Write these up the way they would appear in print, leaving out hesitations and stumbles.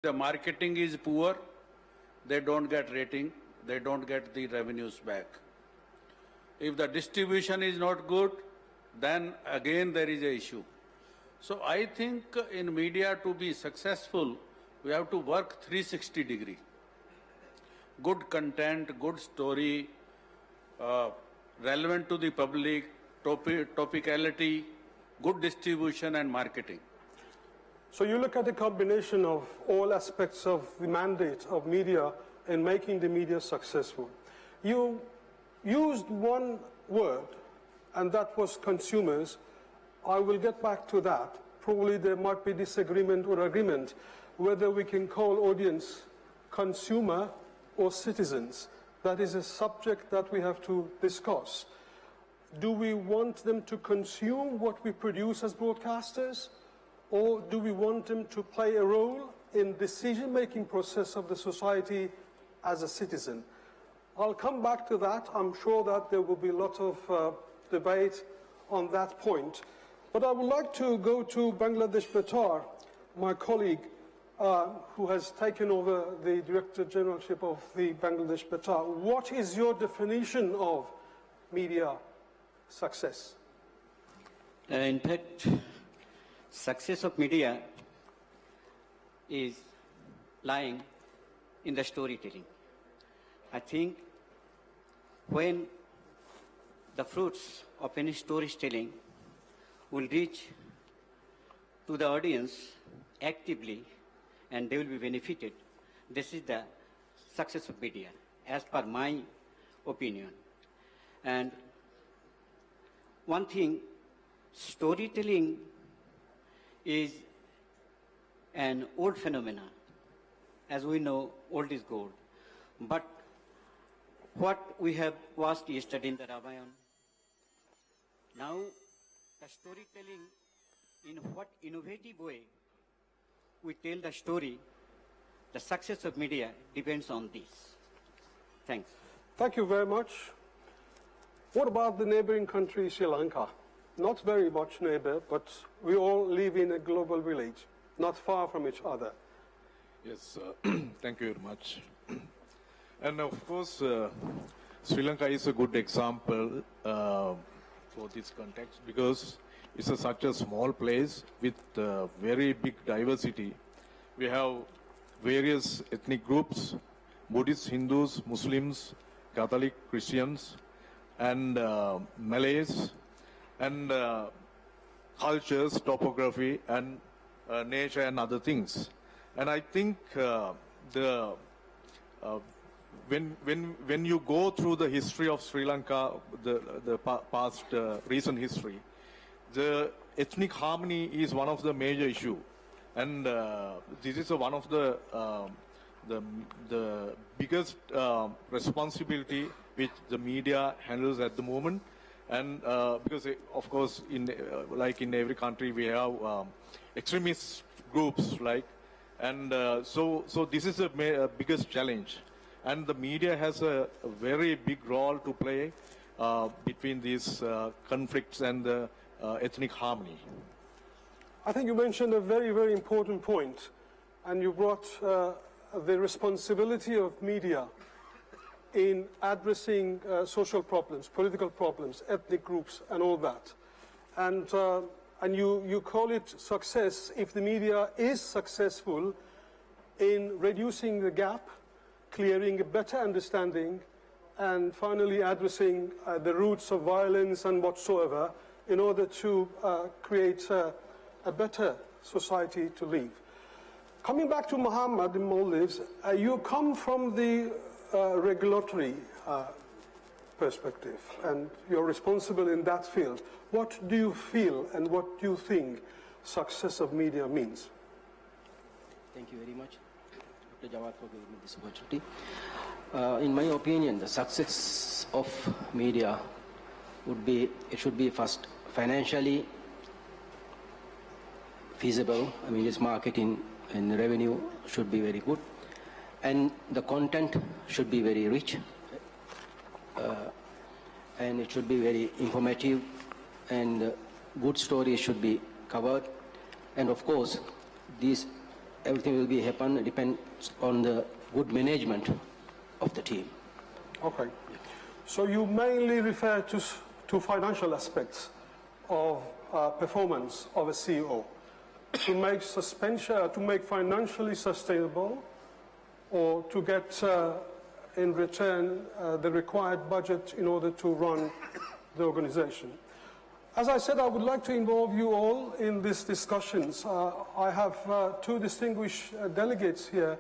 The marketing is poor, they don't get rating, they don't get the revenues back. If the distribution is not good, then again there is an issue. So I think in media to be successful, we have to work 360 degree. Good content, good story, relevant to the public, topicality, good distribution and marketing. So you look at the combination of all aspects of the mandate of media in making the media successful. You used one word, and that was consumers. I will get back to that. Probably there might be disagreement or agreement whether we can call audience consumer or citizens. That is a subject that we have to discuss. Do we want them to consume what we produce as broadcasters? Or do we want them to play a role in decision-making process of the society as a citizen? I'll come back to that. I'm sure that there will be a lot of debate on that point. But I would like to go to Bangladesh Betar, my colleague, who has taken over the Director Generalship of the Bangladesh Betar. What is your definition of media success? In fact, success of media is lying in the storytelling. I think when the fruits of any storytelling will reach to the audience actively and they will be benefited, this is the success of media, as per my opinion. And one thing, storytelling is an old phenomenon. As we know, old is gold. But what we have watched yesterday in the Ramayana, now the storytelling, in what innovative way we tell the story, the success of media depends on this. Thanks. Thank you very much. What about the neighboring country, Sri Lanka? Not very much neighbor, but we all live in a global village, not far from each other. Yes, thank you very much. And of course, Sri Lanka is a good example for this context because it's such a small place with very big diversity. We have various ethnic groups, Buddhists, Hindus, Muslims, Catholic, Christians, and Malays, and cultures, topography, and nature and other things. And I think when you go through the history of Sri Lanka, the past recent history, the ethnic harmony is one of the major issue, and this is one of the biggest responsibility which the media handles at the moment. And because, of course, like in every country, we have extremist groups, and so this is the biggest challenge. And the media has a very big role to play between these conflicts and the ethnic harmony. I think you mentioned a very, very important point, and you brought the responsibility of media in addressing social problems, political problems, ethnic groups, and all that. And you call it success if the media is successful in reducing the gap, clearing a better understanding, and finally addressing the roots of violence and whatsoever in order to create a better society to live. Coming back to Muhammad in Maldives, you come from the regulatory perspective, and you're responsible in that field. What do you feel and what do you think success of media means? Thank you very much, Dr. Jawad, for giving me this opportunity. In my opinion, the success of media should be first financially feasible. I mean, its marketing and revenue should be very good. And the content should be very rich, and it should be very informative, and good stories should be covered. And of course, these everything will be happen depends on the good management of the team. Okay. So you mainly refer to financial aspects of performance of a CEO to make to make financially sustainable, or to get in return the required budget in order to run the organization. As I said, I would like to involve you all in these discussions. I have two distinguished delegates here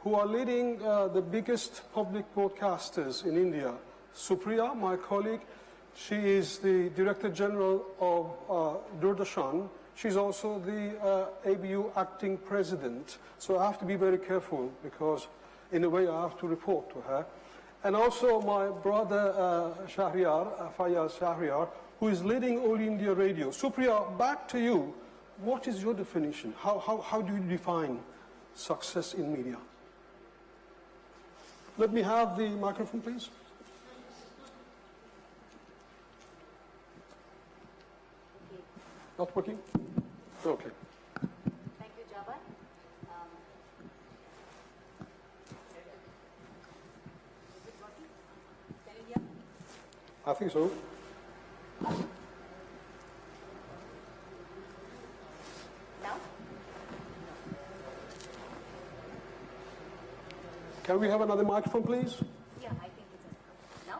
who are leading the biggest public broadcasters in India. Supriya, my colleague, she is the Director General of Doordarshan. She's also the ABU acting president. So I have to be very careful because in a way I have to report to her. And also my brother Fayyaz Shahryar, who is leading All India Radio. Supriya, back to you. What is your definition? How do you define success in media? Let me have the microphone, please. Not working? Okay. Thank you, Jawad. Is it working? Can you hear me? I think so. Now? Can we have another microphone, please? Yeah, I think it's now?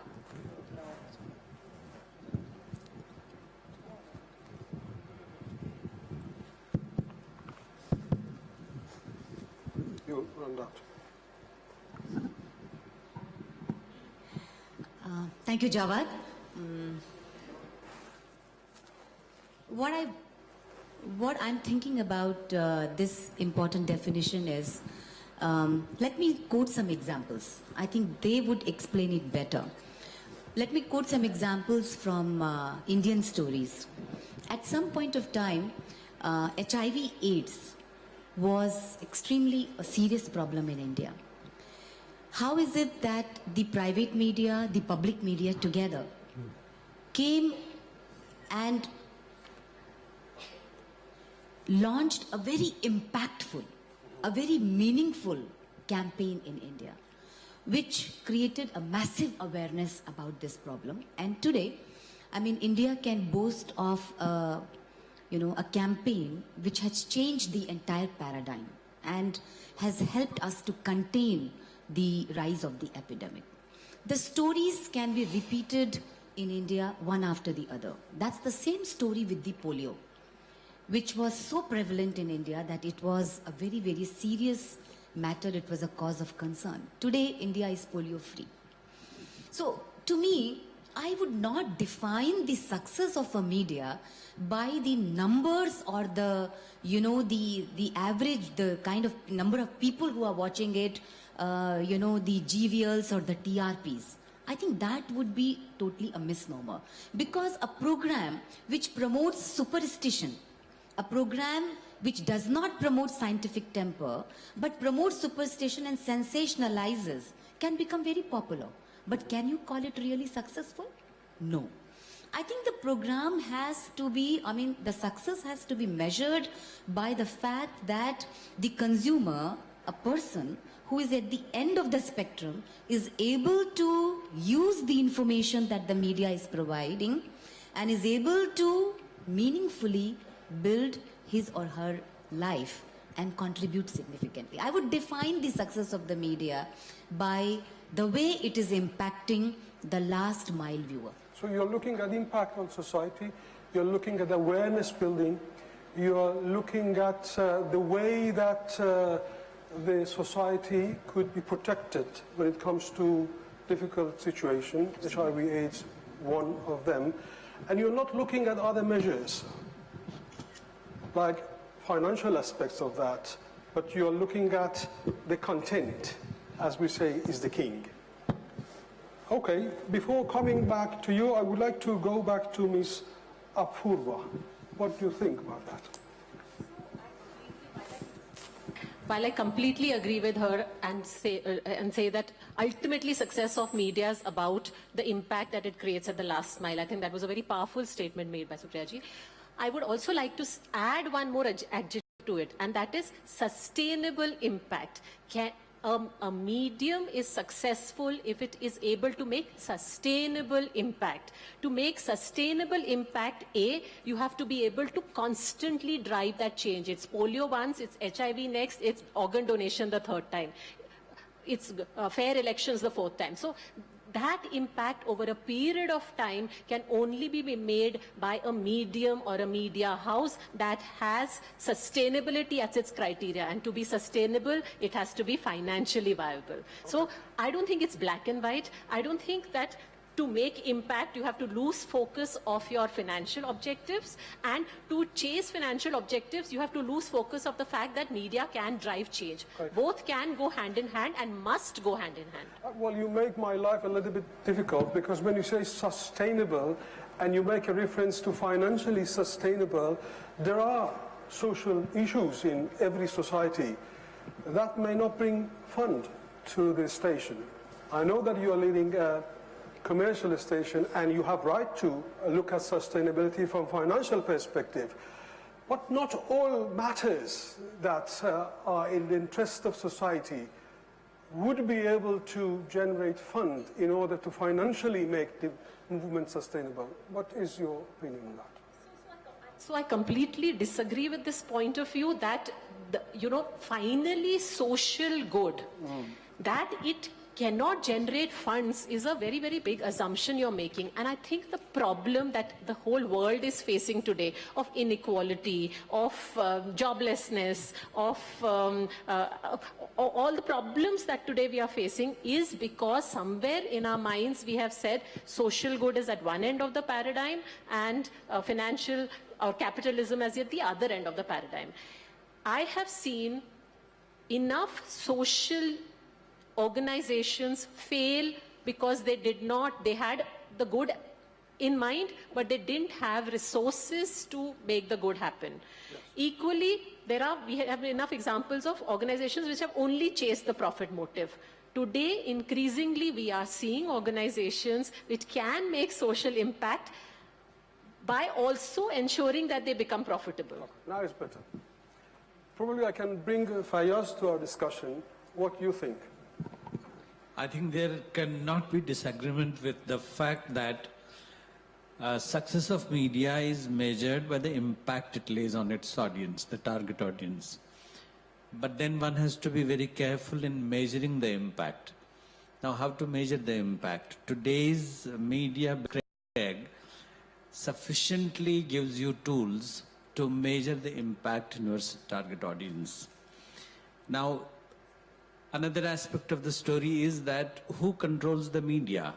You run that. Thank you, Jawad. What I'm thinking about this important definition is, let me quote some examples. I think they would explain it better. Let me quote some examples from Indian stories. At some point of time, HIV/AIDS was extremely a serious problem in India. How is it that the private media, the public media together came and launched a very impactful, a very meaningful campaign in India, which created a massive awareness about this problem. And today, I mean, India can boast of a campaign which has changed the entire paradigm and has helped us to contain the rise of the epidemic. The stories can be repeated in India one after the other. That's the same story with the polio, which was so prevalent in India that it was a very, very serious matter. It was a cause of concern. Today, India is polio free. So, to me, I would not define the success of a media by the numbers or the average, the kind of number of people who are watching it, the GVLs or the TRPs. I think that would be totally a misnomer, because a program which promotes superstition, a program which does not promote scientific temper but promotes superstition and sensationalizes can become very popular. But can you call it really successful? No. I think the program has to be, the success has to be measured by the fact that the consumer, a person who is at the end of the spectrum, is able to use the information that the media is providing and is able to meaningfully build his or her life and contribute significantly. I would define the success of the media by the way it is impacting the last mile viewer. So you're looking at impact on society, you're looking at awareness building, you're looking at the way that the society could be protected when it comes to difficult situations, HIV/AIDS, one of them, and you're not looking at other measures like financial aspects of that, but you're looking at the content, as we say, is the king. Okay, before coming back to you, I would like to go back to Ms. Apurva. What do you think about that? While I completely agree with her and say that ultimately success of media is about the impact that it creates at the last mile. I think that was a very powerful statement made by Supriya ji. I would also like to add one more adjective to it, and that is sustainable impact. A medium is successful if it is able to make sustainable impact. To make sustainable impact, you have to be able to constantly drive that change. It's polio once, it's HIV next, it's organ donation the third time. It's fair elections the fourth time. So that impact over a period of time can only be made by a medium or a media house that has sustainability as its criteria. And to be sustainable, it has to be financially viable. So I don't think it's black and white. I don't think that to make impact, you have to lose focus of your financial objectives. And to chase financial objectives, you have to lose focus of the fact that media can drive change. Right. Both can go hand in hand and must go hand in hand. Well, you make my life a little bit difficult, because when you say sustainable and you make a reference to financially sustainable, there are social issues in every society that may not bring fund to the station. I know that you are leading a commercial station and you have right to look at sustainability from financial perspective, but not all matters that are in the interest of society would be able to generate fund in order to financially make the movement sustainable. What is your opinion on that? So I completely disagree with this point of view that, finally social good, that it cannot generate funds is a very, very big assumption you're making. And I think the problem that the whole world is facing today of inequality, of joblessness, of all the problems that today we are facing is because somewhere in our minds we have said social good is at one end of the paradigm and financial or capitalism is at the other end of the paradigm. I have seen enough social organizations fail because they had the good in mind, but they didn't have resources to make the good happen. Yes. Equally, we have enough examples of organizations which have only chased the profit motive. Today, increasingly, we are seeing organizations which can make social impact by also ensuring that they become profitable. Okay, now it's better. Probably I can bring Fayaz to our discussion. What do you think? I think there cannot be disagreement with the fact that success of media is measured by the impact it lays on its audience, the target audience. But then one has to be very careful in measuring the impact. Now, how to measure the impact? Today's media sufficiently gives you tools to measure the impact in your target audience. Now, another aspect of the story is that who controls the media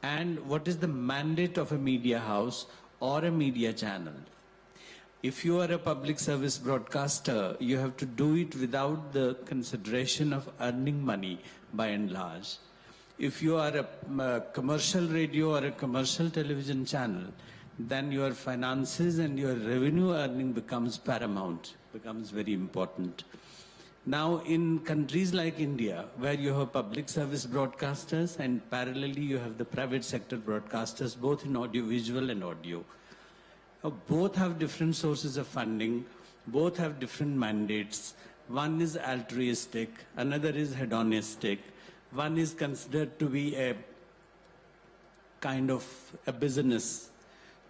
and what is the mandate of a media house or a media channel. If you are a public service broadcaster, you have to do it without the consideration of earning money by and large. If you are a commercial radio or a commercial television channel, then your finances and your revenue earning becomes paramount, becomes very important. Now, in countries like India, where you have public service broadcasters and parallelly you have the private sector broadcasters, both in audiovisual and audio, both have different sources of funding, both have different mandates. One is altruistic, another is hedonistic. One is considered to be a kind of a business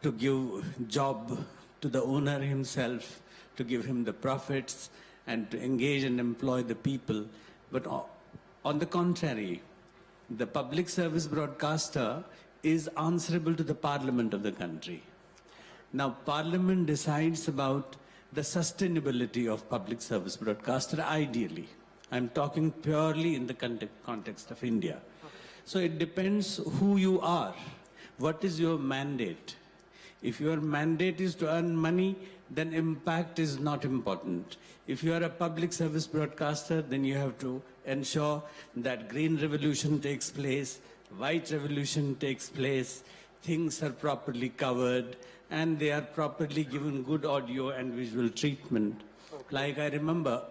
to give job to the owner himself, to give him the profits, and to engage and employ the people. But on the contrary, the public service broadcaster is answerable to the parliament of the country. Now, parliament decides about the sustainability of public service broadcaster ideally. I'm talking purely in the context of India. So it depends who you are. What is your mandate? If your mandate is to earn money, then impact is not important. If you are a public service broadcaster, then you have to ensure that green revolution takes place, white revolution takes place, things are properly covered, and they are properly given good audio and visual treatment. Okay. Like I remember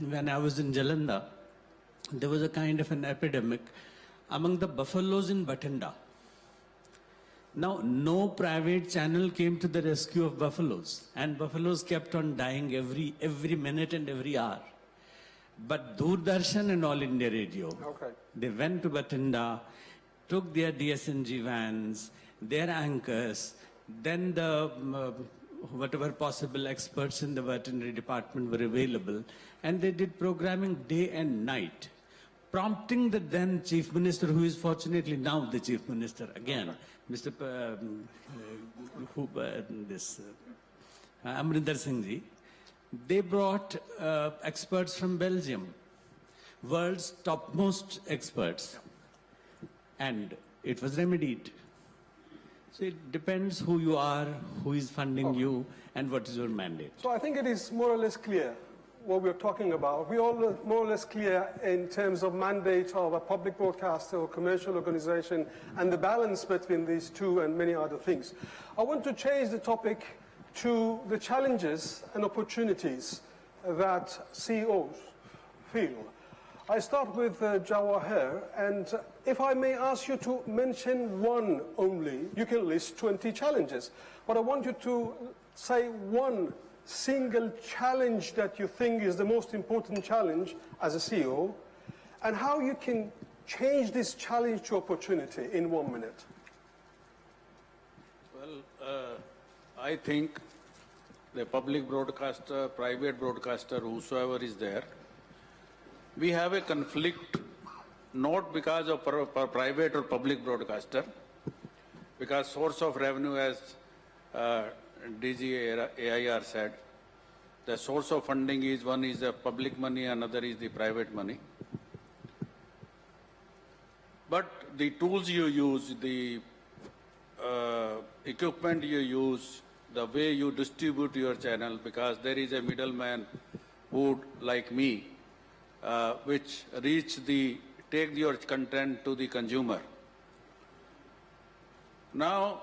when I was in Jalandhar, there was a kind of an epidemic among the buffaloes in Bathinda. Now, no private channel came to the rescue of buffaloes, and buffaloes kept on dying every minute and every hour. But Doordarshan and All India Radio, they went to Bathinda, took their DSNG vans, their anchors, then the whatever possible experts in the veterinary department were available, and they did programming day and night, prompting the then Chief Minister, who is fortunately now the Chief Minister again, Mr. Amrinder Singh Ji. They brought experts from Belgium, world's topmost experts, and it was remedied. So it depends who you are, who is funding you, and what is your mandate. So I think it is more or less clear what we're talking about. We're all more or less clear in terms of mandate of a public broadcaster or commercial organization and the balance between these two and many other things. I want to change the topic to the challenges and opportunities that CEOs feel. I start with Jawahir, and if I may ask you to mention one only, you can list 20 challenges, but I want you to say one single challenge that you think is the most important challenge as a CEO, and how you can change this challenge to opportunity in 1 minute. Well, I think the public broadcaster, private broadcaster, whosoever is there, we have a conflict not because of private or public broadcaster, because source of revenue, as DG AIR said, the source of funding is one is the public money, another is the private money. But the tools you use, the equipment you use, the way you distribute your channel, because there is a middleman who, like me, which take your content to the consumer. Now,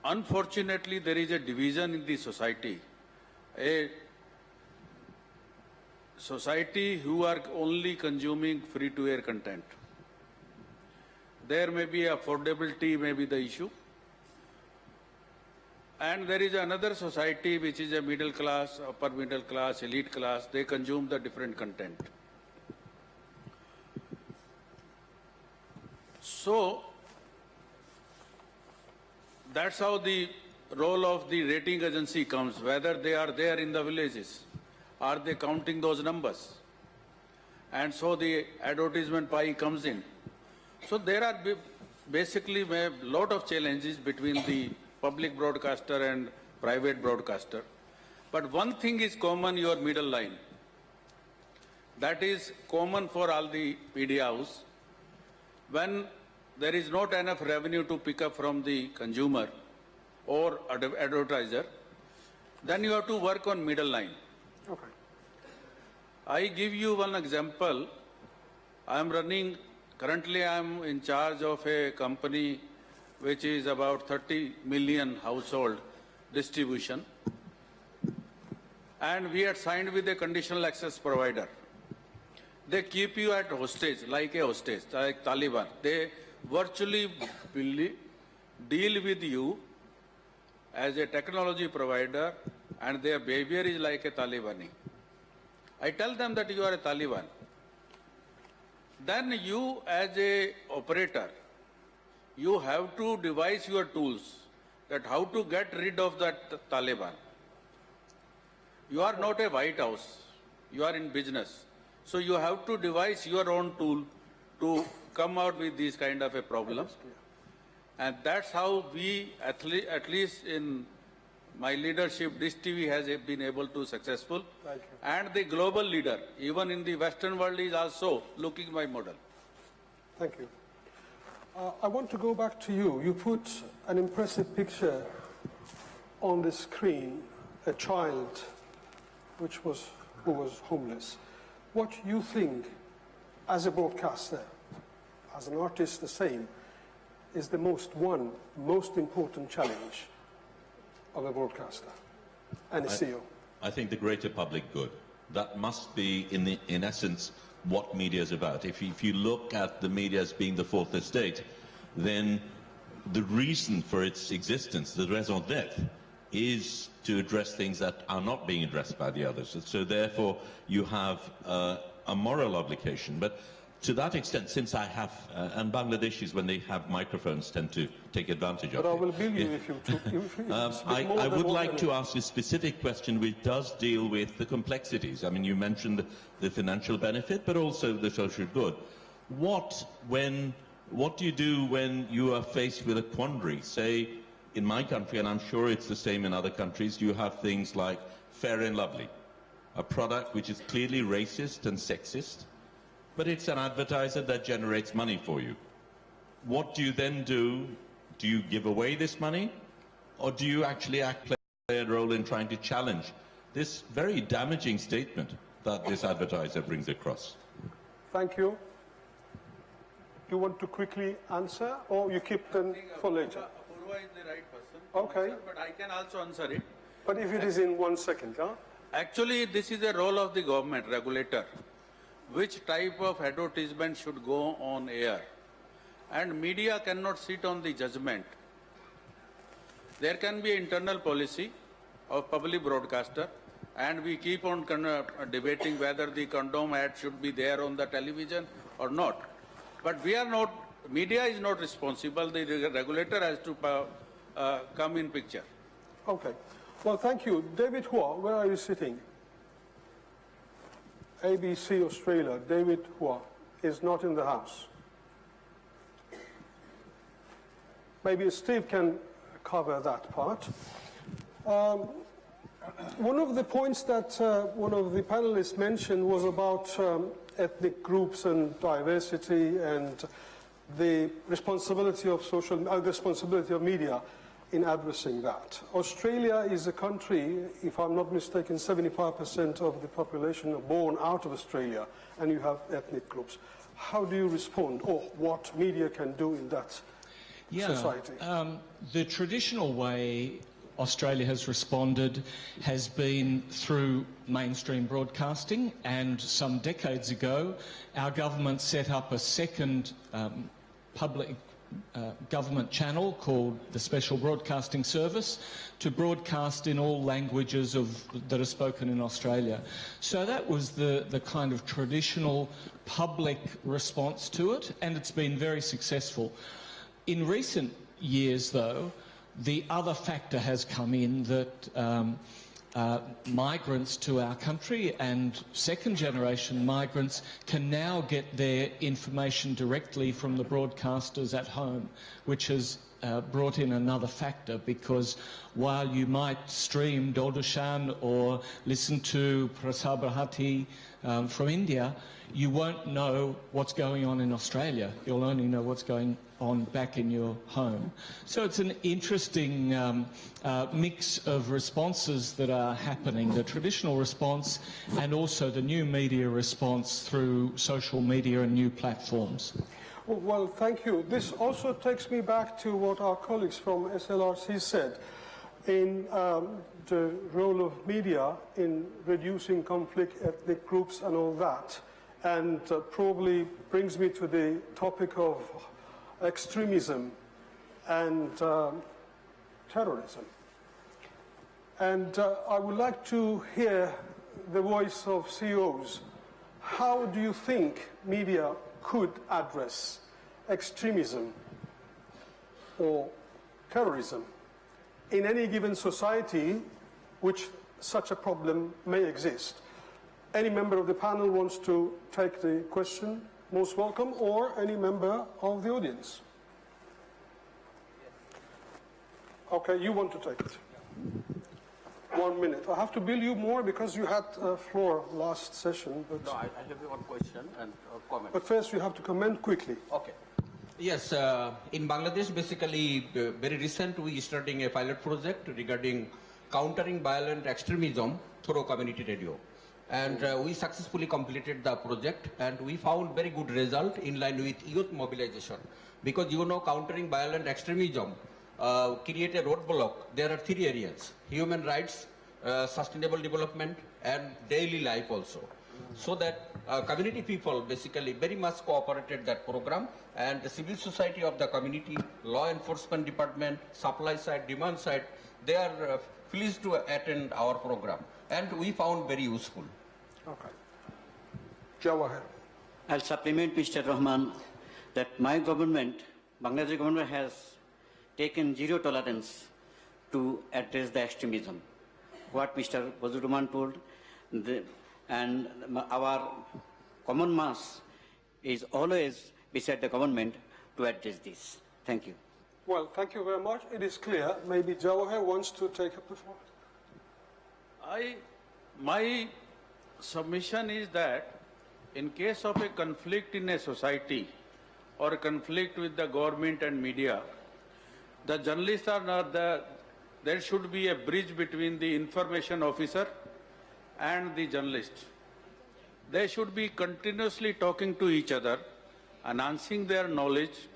unfortunately, there is a division in the society. A society who are only consuming free-to-air content. There may be affordability may be the issue. And there is another society which is a middle class, upper middle class, elite class. They consume the different content. So, that's how the role of the rating agency comes, whether they are there in the villages. Are they counting those numbers? And so the advertisement pie comes in. So there are basically a lot of challenges between the public broadcaster and private broadcaster. But one thing is common, your middle line. That is common for all the media house. When there is not enough revenue to pick up from the consumer or advertiser, then you have to work on middle line. Okay. I give you one example. Currently I am in charge of a company which is about 30 million household distribution. And we had signed with a conditional access provider. They keep you at hostage, like a hostage, like Taliban. They virtually deal with you as a technology provider, and their behavior is like a Talibani. I tell them that you are a Taliban. Then you, as a operator, you have to devise your tools that how to get rid of that Taliban. You are not a White House. You are in business. So you have to devise your own tool to come out with this kind of a problem. And that's how we, at least in my leadership, this TV has been able to successful. Thank you. And the global leader, even in the Western world, is also looking my model. Thank you. I want to go back to you. You put an impressive picture on the screen, a child who was homeless. What you think, as a broadcaster, as an artist the same, is the most important challenge of a broadcaster and a CEO? I think the greater public good. That must be, in essence, what media is about. If you look at the media as being the fourth estate, then the reason for its existence, the raison d'etre, is to address things that are not being addressed by the others. And so therefore you have a moral obligation. But to that extent, since I have, and Bangladeshis, when they have microphones, tend to take advantage of it. But I will bill you if you I would like to ask a specific question which does deal with the complexities. I mean, you mentioned the financial benefit, but also the social good. What do you do when you are faced with a quandary? Say, in my country, and I'm sure it's the same in other countries, you have things like Fair and Lovely, a product which is clearly racist and sexist, but it's an advertiser that generates money for you. What do you then do? Do you give away this money, or do you actually play a role in trying to challenge this very damaging statement that this advertiser brings across? Thank you. Do you want to quickly answer, or you keep them for later? Apurva is the right person. Okay. Answer, but I can also answer it. But if it is in 1 second, huh? Actually, this is a role of the government regulator. Which type of advertisement should go on air? And media cannot sit on the judgment. There can be internal policy of public broadcaster, and we keep on debating whether the condom ad should be there on the television or not. But we are not, media is not responsible. The regulator has to come in picture. Okay. Well, thank you. David Hua, where are you sitting? ABC Australia, David Hua is not in the house. Maybe Steve can cover that part. One of the points that one of the panelists mentioned was about ethnic groups and diversity and the responsibility of responsibility of media in addressing that. Australia is a country, if I'm not mistaken, 75% of the population are born out of Australia, and you have ethnic groups. How do you respond, or what media can do in that society? The traditional way Australia has responded has been through mainstream broadcasting, and some decades ago our government set up a second public government channel called the Special Broadcasting Service to broadcast in all languages that are spoken in Australia. So that was the kind of traditional public response to it, and it's been very successful. In recent years, though, the other factor has come in that migrants to our country and second-generation migrants can now get their information directly from the broadcasters at home, which has brought in another factor, because while you might stream Dodushan or listen to Prasar Bharati from India, you won't know what's going on in Australia. You'll only know what's going on back in your home. So it's an interesting mix of responses that are happening, the traditional response and also the new media response through social media and new platforms. Well, thank you. This also takes me back to what our colleagues from SLRC said in the role of media in reducing conflict, ethnic groups and all that, and probably brings me to the topic of extremism and terrorism. And I would like to hear the voice of CEOs. How do you think media could address extremism or terrorism in any given society which such a problem may exist? Any member of the panel wants to take the question? Most welcome, or any member of the audience. Okay, you want to take it. 1 minute. I have to bill you more because you had floor last session. But no, I have one question and a comment. But first you have to comment quickly. Okay. Yes, in Bangladesh, basically, very recent, we starting a pilot project regarding countering violent extremism through community radio. And we successfully completed the project, and we found very good result in line with youth mobilization. Because you know, countering violent extremism create a roadblock. There are 3 areas: human rights, sustainable development, and daily life also. So that community people basically very much cooperated that program, and the civil society of the community, law enforcement department, supply side, demand side, they are pleased to attend our program, and we found very useful. Okay. Jawahar. I'll supplement Mr. Rahman that my government, Bangladesh government, has taken zero tolerance to address the extremism. What Mr. Bazuruman told, and our common mass is always beside the government to address this. Thank you. Well, thank you very much. It is clear. Maybe Jawahar wants to take up the floor. My submission is that in case of a conflict in a society or a conflict with the government and media, the journalists are not there should be a bridge between the information officer and the journalist. They should be continuously talking to each other, enhancing their knowledge,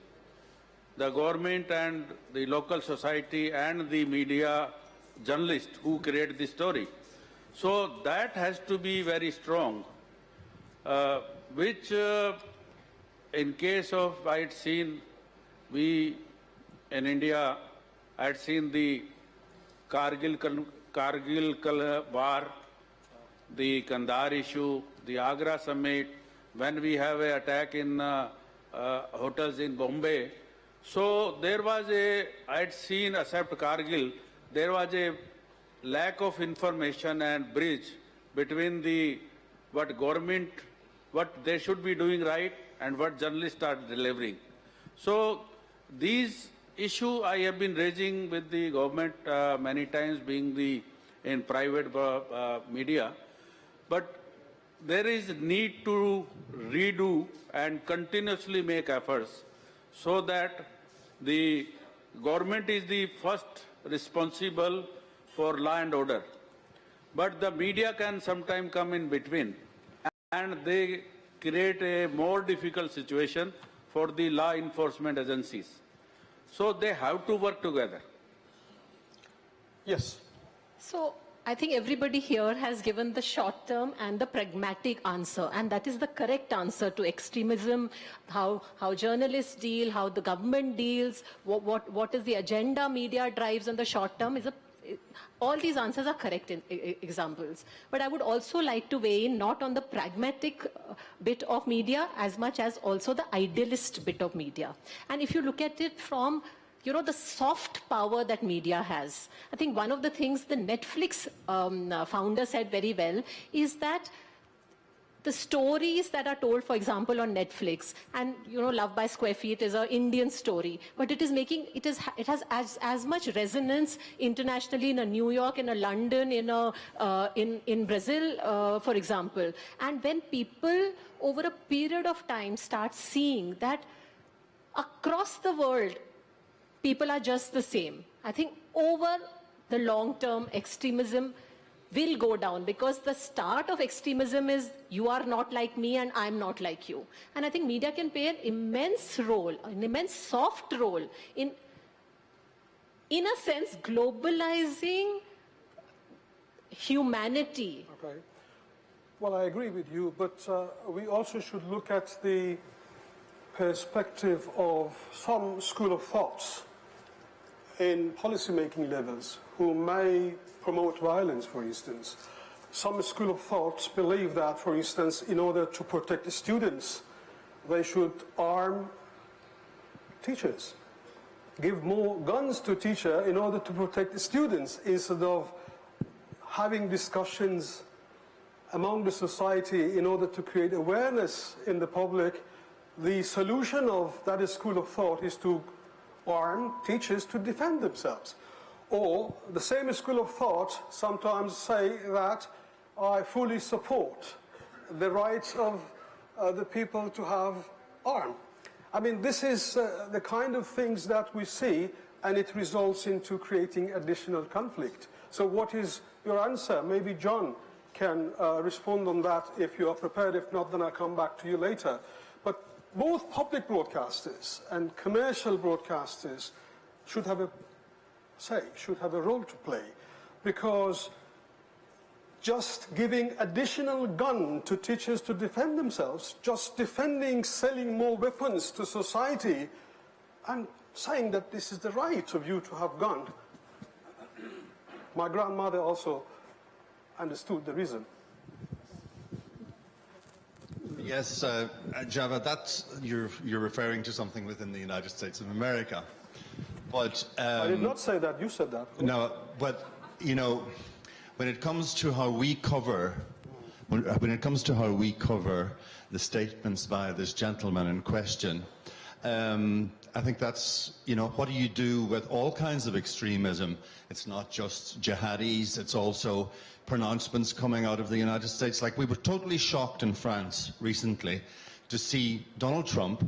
the government and the local society and the media journalists who create the story. So that has to be very strong, which in case of, I had seen, we in India, I had seen the Kargil war, the Kandahar issue, the Agra summit, when we have an attack in hotels in Bombay. So there was I had seen, except Kargil, there was a lack of information and bridge between what government, what they should be doing right and what journalists are delivering. So these issues I have been raising with the government many times, being in private media, but there is need to redo and continuously make efforts so that the government is the first responsible for law and order. But the media can sometimes come in between and they create a more difficult situation for the law enforcement agencies. So they have to work together. Yes. So I think everybody here has given the short-term and the pragmatic answer, and that is the correct answer to extremism, how journalists deal, how the government deals, what is the agenda media drives on the short term. All these answers are correct examples. But I would also like to weigh in not on the pragmatic bit of media as much as also the idealist bit of media. And if you look at it from the soft power that media has. I think one of the things the Netflix founder said very well is that the stories that are told, for example, on Netflix, and Love by Square Feet is an Indian story, but it has as much resonance internationally in a New York, in a London, in Brazil, for example. And when people over a period of time start seeing that across the world, people are just the same, I think over the long term, extremism will go down, because the start of extremism is you are not like me and I'm not like you. And I think media can play an immense role, an immense soft role in a sense, globalizing humanity. Okay. Well, I agree with you, but we also should look at the perspective of some school of thoughts in policymaking levels who may promote violence, for instance. Some school of thoughts believe that, for instance, in order to protect the students, they should arm teachers, give more guns to teachers in order to protect the students, instead of having discussions among the society in order to create awareness in the public. The solution of that school of thought is to arm teachers to defend themselves. Or the same school of thought sometimes say that I fully support the rights of the people to have arms. I mean, this is the kind of things that we see, and it results into creating additional conflict. So what is your answer? Maybe John can respond on that if you are prepared. If not, then I'll come back to you later. But both public broadcasters and commercial broadcasters should have a role to play, because just giving additional gun to teachers to defend themselves, just defending selling more weapons to society, and saying that this is the right of you to have gun. My grandmother also understood the reason. Yes, Java, that's, you're referring to something within the United States of America. But I did not say that, you said that. no, but you know, when it comes to how we cover, when it comes to how we cover the statements by this gentleman in question, I think that's, you know, what do you do with all kinds of extremism? It's not just jihadis, it's also pronouncements coming out of the United States. Like, we were totally shocked in France recently to see Donald Trump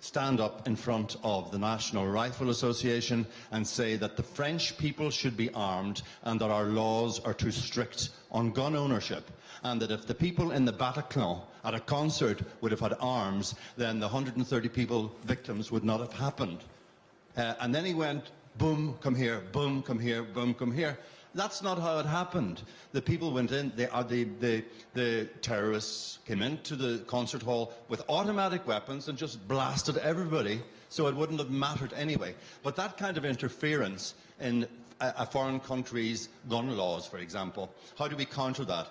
stand up in front of the National Rifle Association and say that the French people should be armed and that our laws are too strict on gun ownership, and that if the people in the Bataclan at a concert would have had arms, then the 130 people victims would not have happened. And then he went, boom, come here, boom, come here, boom, come here. That's not how it happened. The people went in, the terrorists came into the concert hall with automatic weapons and just blasted everybody, so it wouldn't have mattered anyway. But that kind of interference in a foreign country's gun laws, for example, how do we counter that?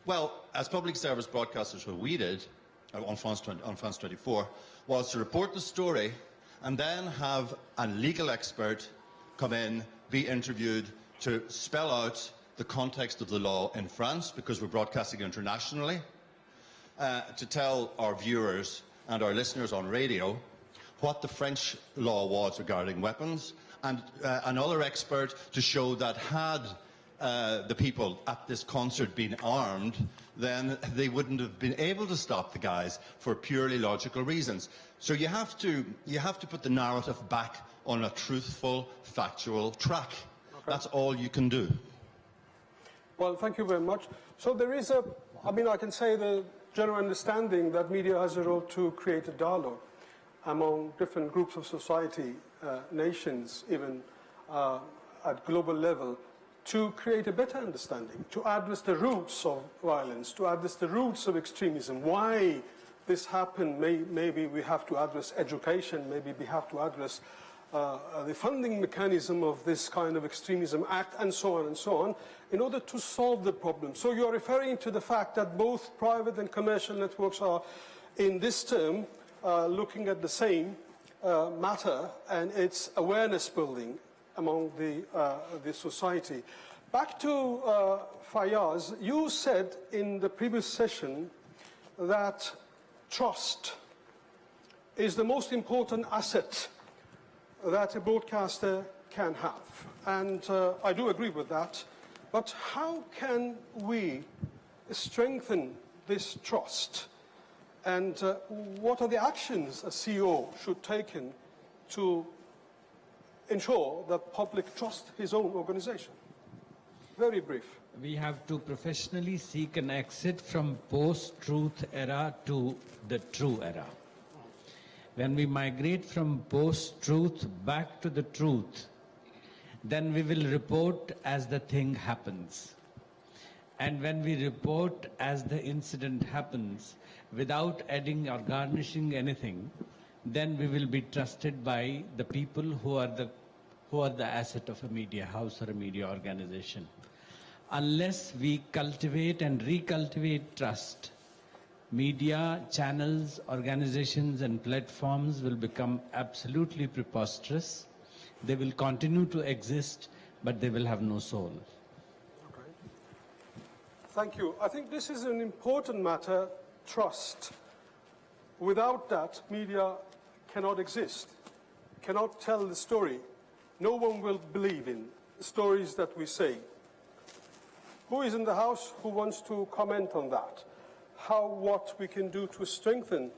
Well, as public service broadcasters, what we did on France 24 was to report the story and then have a legal expert come in, be interviewed, to spell out the context of the law in France, because we're broadcasting internationally, to tell our viewers and our listeners on radio what the French law was regarding weapons, and another expert to show that had the people at this concert been armed, then they wouldn't have been able to stop the guys for purely logical reasons. So you have to put the narrative back on a truthful, factual track. That's all you can do. Well, thank you very much. So there is I can say the general understanding that media has a role to create a dialogue among different groups of society, nations, even at global level, to create a better understanding, to address the roots of violence, to address the roots of extremism, why this happened. Maybe we have to address education, maybe we have to address the funding mechanism of this kind of extremism act, and so on, in order to solve the problem. So you're referring to the fact that both private and commercial networks are, in this term, looking at the same matter, and it's awareness building among the society. Back to Fayaz, you said in the previous session that trust is the most important asset that a broadcaster can have. And I do agree with that. But how can we strengthen this trust? And what are the actions a CEO should take to ensure that public trust his own organization? Very brief. We have to professionally seek an exit from post-truth era to the true era. When we migrate from post-truth back to the truth, then we will report as the thing happens. And when we report as the incident happens, without adding or garnishing anything, then we will be trusted by the people who are the asset of a media house or a media organization. Unless we cultivate and recultivate trust, media, channels, organizations and platforms will become absolutely preposterous. They will continue to exist, but they will have no soul. Okay. Thank you. I think this is an important matter, trust. Without that, media cannot exist, cannot tell the story. No one will believe in the stories that we say. Who is in the House who wants to comment on that? What we can do to strengthen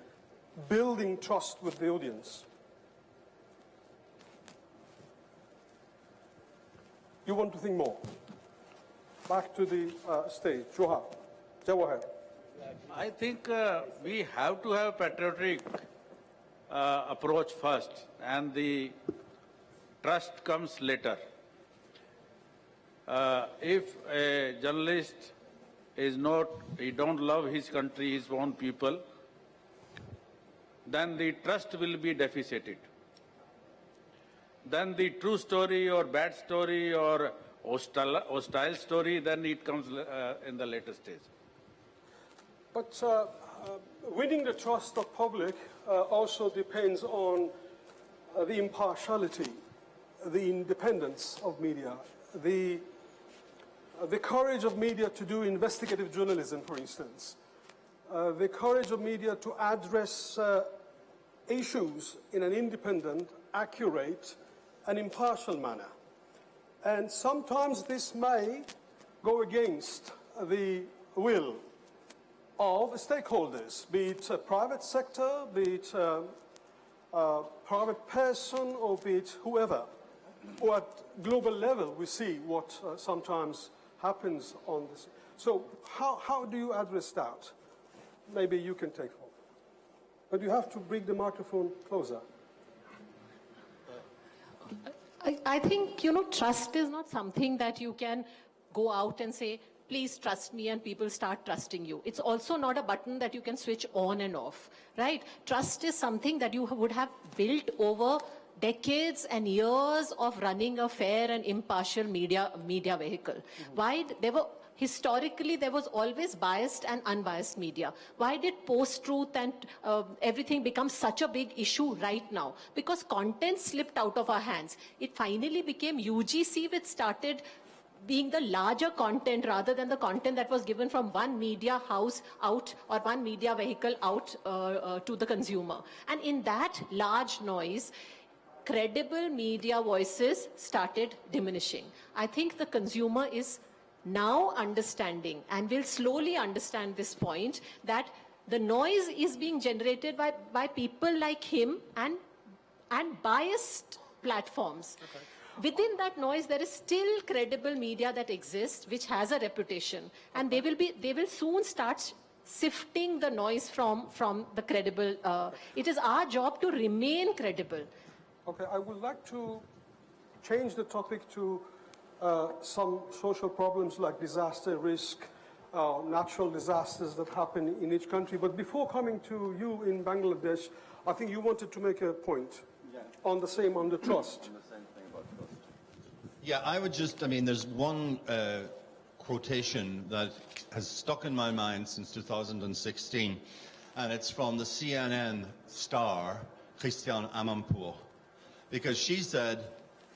building trust with the audience? You want to think more? Back to the stage. Jawahar. I think we have to have patriotic approach first, and the trust comes later. If a journalist he don't love his country, his own people, then the trust will be deficited. Then the true story or bad story or hostile story, then it comes in the later stage. But winning the trust of public also depends on the impartiality, the independence of media, the courage of media to do investigative journalism, for instance, the courage of media to address issues in an independent, accurate, and impartial manner. And sometimes this may go against the will of stakeholders, be it a private sector, be it a private person, or be it whoever. Or at global level, we see what sometimes happens on this. So how do you address that? Maybe you can take hold. But you have to bring the microphone closer. I think, trust is not something that you can go out and say, please trust me, and people start trusting you. It's also not a button that you can switch on and off, right? Trust is something that you would have built over decades and years of running a fair and impartial media vehicle. Why historically there was always biased and unbiased media. Why did post-truth and everything become such a big issue right now? Because content slipped out of our hands. It finally became UGC, which started being the larger content rather than the content that was given from one media house out or one media vehicle out to the consumer. And in that large noise, credible media voices started diminishing. I think the consumer is now understanding, and will slowly understand this point, that the noise is being generated by people like him and biased platforms. Okay. Within that noise, there is still credible media that exists, which has a reputation, and they will soon start sifting the noise from the credible. It is our job to remain credible. Okay, I would like to change the topic to some social problems like disaster risk, natural disasters that happen in each country. But before coming to you in Bangladesh, I think you wanted to make a point on the trust. Yeah, I would just, there's one quotation that has stuck in my mind since 2016, and it's from the CNN star, Christiane Amanpour, because she said,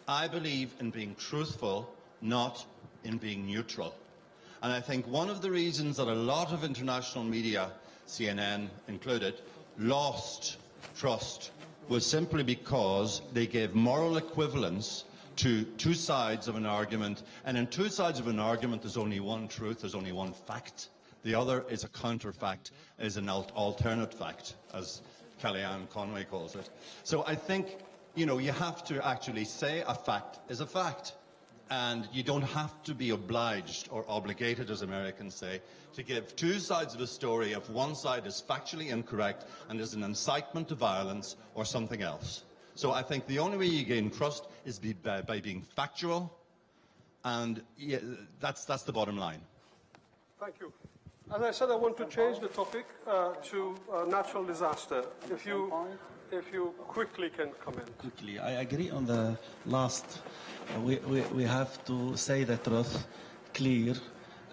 I believe in being truthful, not in being neutral. And I think one of the reasons that a lot of international media, CNN included, lost trust was simply because they gave moral equivalence to two sides of an argument. And in two sides of an argument, there's only one truth, there's only one fact. The other is a counterfact, is an alternate fact, as Kellyanne Conway calls it. So I think, you have to actually say a fact is a fact. And you don't have to be obliged or obligated, as Americans say, to give two sides of a story if one side is factually incorrect and is an incitement to violence or something else. So I think the only way you gain trust is by being factual, and that's the bottom line. Thank you. As I said, I want to change the topic to natural disaster. If you quickly can comment. Quickly, I agree on the last. We have to say the truth clear,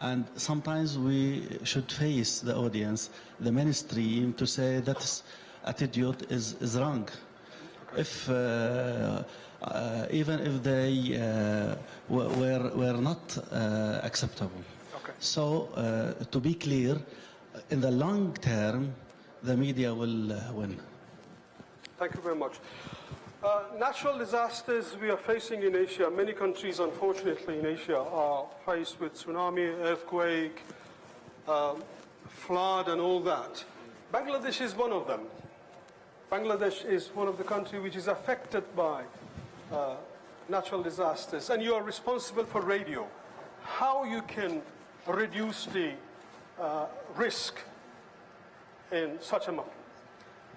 and sometimes we should face the audience, the mainstream, to say that attitude is wrong. If even if they were not acceptable. Okay. So to be clear, in the long term, the media will win. Thank you very much. Natural disasters we are facing in Asia, many countries unfortunately in Asia are faced with tsunami, earthquake, flood and all that. Bangladesh is one of them. Bangladesh is one of the countries which is affected by natural disasters, and you are responsible for radio. How you can reduce the risk in such a moment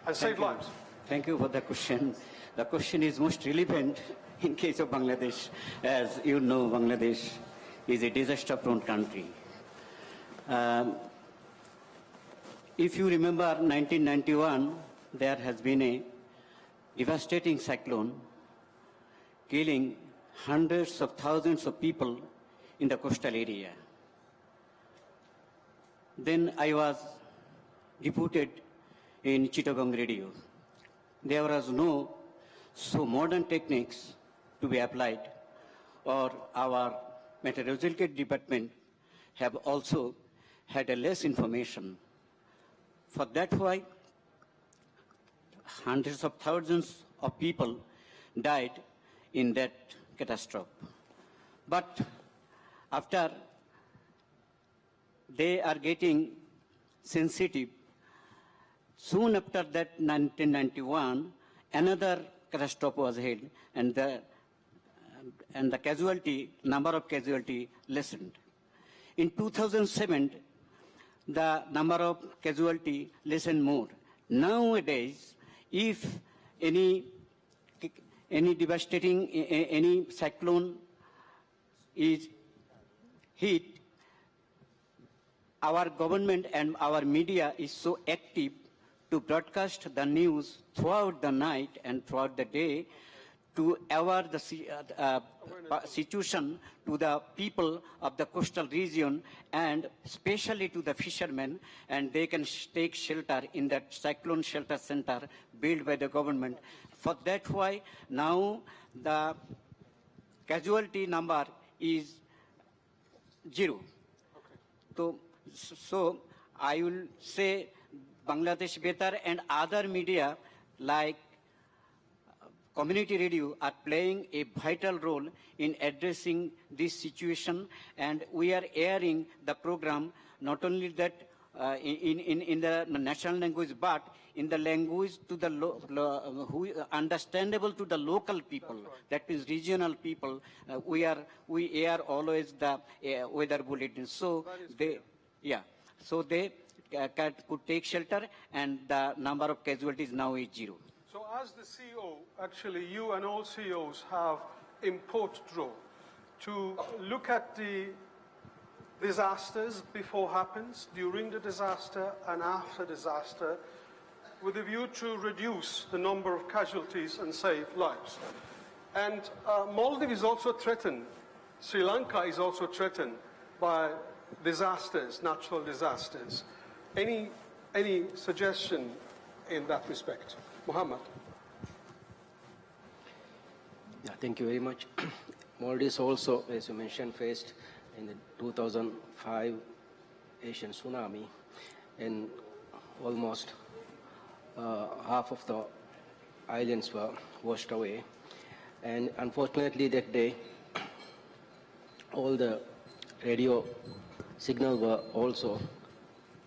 and save lives? Thank you for the question. The question is most relevant in case of Bangladesh. As you know, Bangladesh is a disaster-prone country. If you remember 1991, there has been a devastating cyclone killing hundreds of thousands of people in the coastal area. Then I was deputed in Chittagong Radio. There was no so modern techniques to be applied, or our meteorological department have also had a less information. For that why hundreds of thousands of people died in that catastrophe. But after they are getting sensitive, soon after that 1991, another catastrophe was held, and the casualty, number of casualty lessened. In 2007, the number of casualty lessened more. Nowadays, if any devastating, any cyclone is hit, our government and our media is so active to broadcast the news throughout the night and throughout the day to aware the situation to the people of the coastal region and especially to the fishermen, and they can take shelter in that cyclone shelter center built by the government. For that why now the casualty number is 0. Okay. So I will say Bangladesh Betar and other media like community radio are playing a vital role in addressing this situation, and we are airing the program not only that in the national language but in the language to the who understandable to the local people, that means regional people. We air always the weather bulletin, so they could take shelter, and the number of casualties now is 0. So as the CEO, actually you and all CEOs have important role to look at the disasters before happens, during the disaster and after disaster, with a view to reduce the number of casualties and save lives. And Maldives is also threatened, Sri Lanka is also threatened by disasters, natural disasters. Any suggestion in that respect? Muhammad. Yeah, thank you very much. Maldives also, as you mentioned, faced in the 2005 Asian tsunami, and almost half of the islands were washed away. And unfortunately that day, all the radio signals were also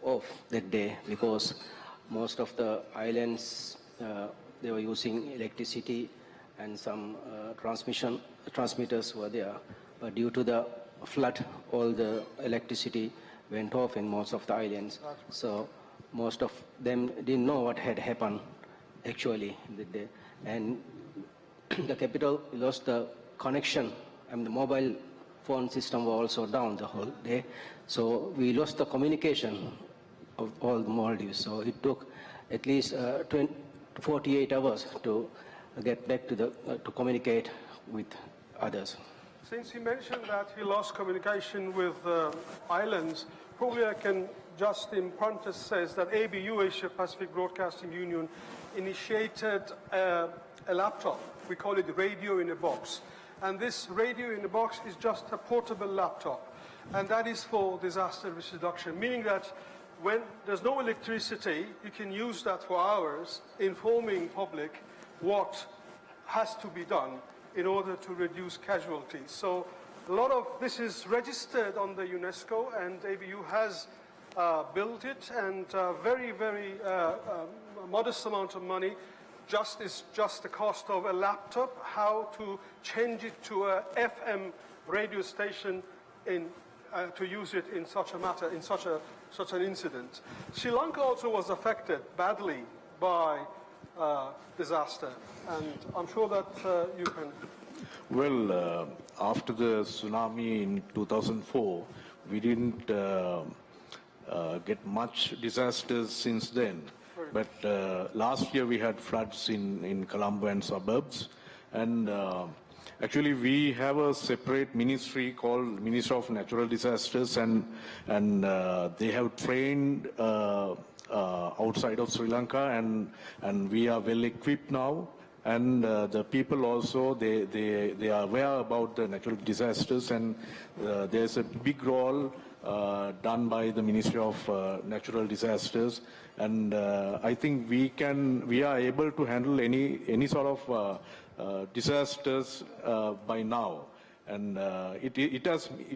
off that day because most of the islands, they were using electricity and some transmitters were there. But due to the flood, all the electricity went off in most of the islands. So most of them didn't know what had happened actually that day. And the capital lost the connection, and the mobile phone system was also down the whole day. So we lost the communication of all the Maldives. So it took at least 48 hours to get back to communicate with others. Since he mentioned that he lost communication with islands, probably I can just in parenthesis says that ABU, Asia Pacific Broadcasting Union, initiated a laptop. We call it radio in a box. And this radio in a box is just a portable laptop. And that is for disaster risk reduction, meaning that when there's no electricity, you can use that for hours, informing public what has to be done in order to reduce casualties. So a lot of this is registered on the UNESCO, and ABU has built it, and very, very modest amount of money. Is just the cost of a laptop, how to change it to a FM radio station to use it in such a matter, in such an incident. Sri Lanka also was affected badly by disaster, and I'm sure that you can. Well, after the tsunami in 2004, we didn't get much disasters since then. But last year we had floods in Colombo and suburbs, and actually we have a separate ministry called Ministry of Natural Disasters, and they have trained outside of Sri Lanka, and we are well equipped now. And the people also, they are aware about the natural disasters, and there's a big role done by the Ministry of Natural Disasters, and I think we are able to handle any sort of disasters by now, and it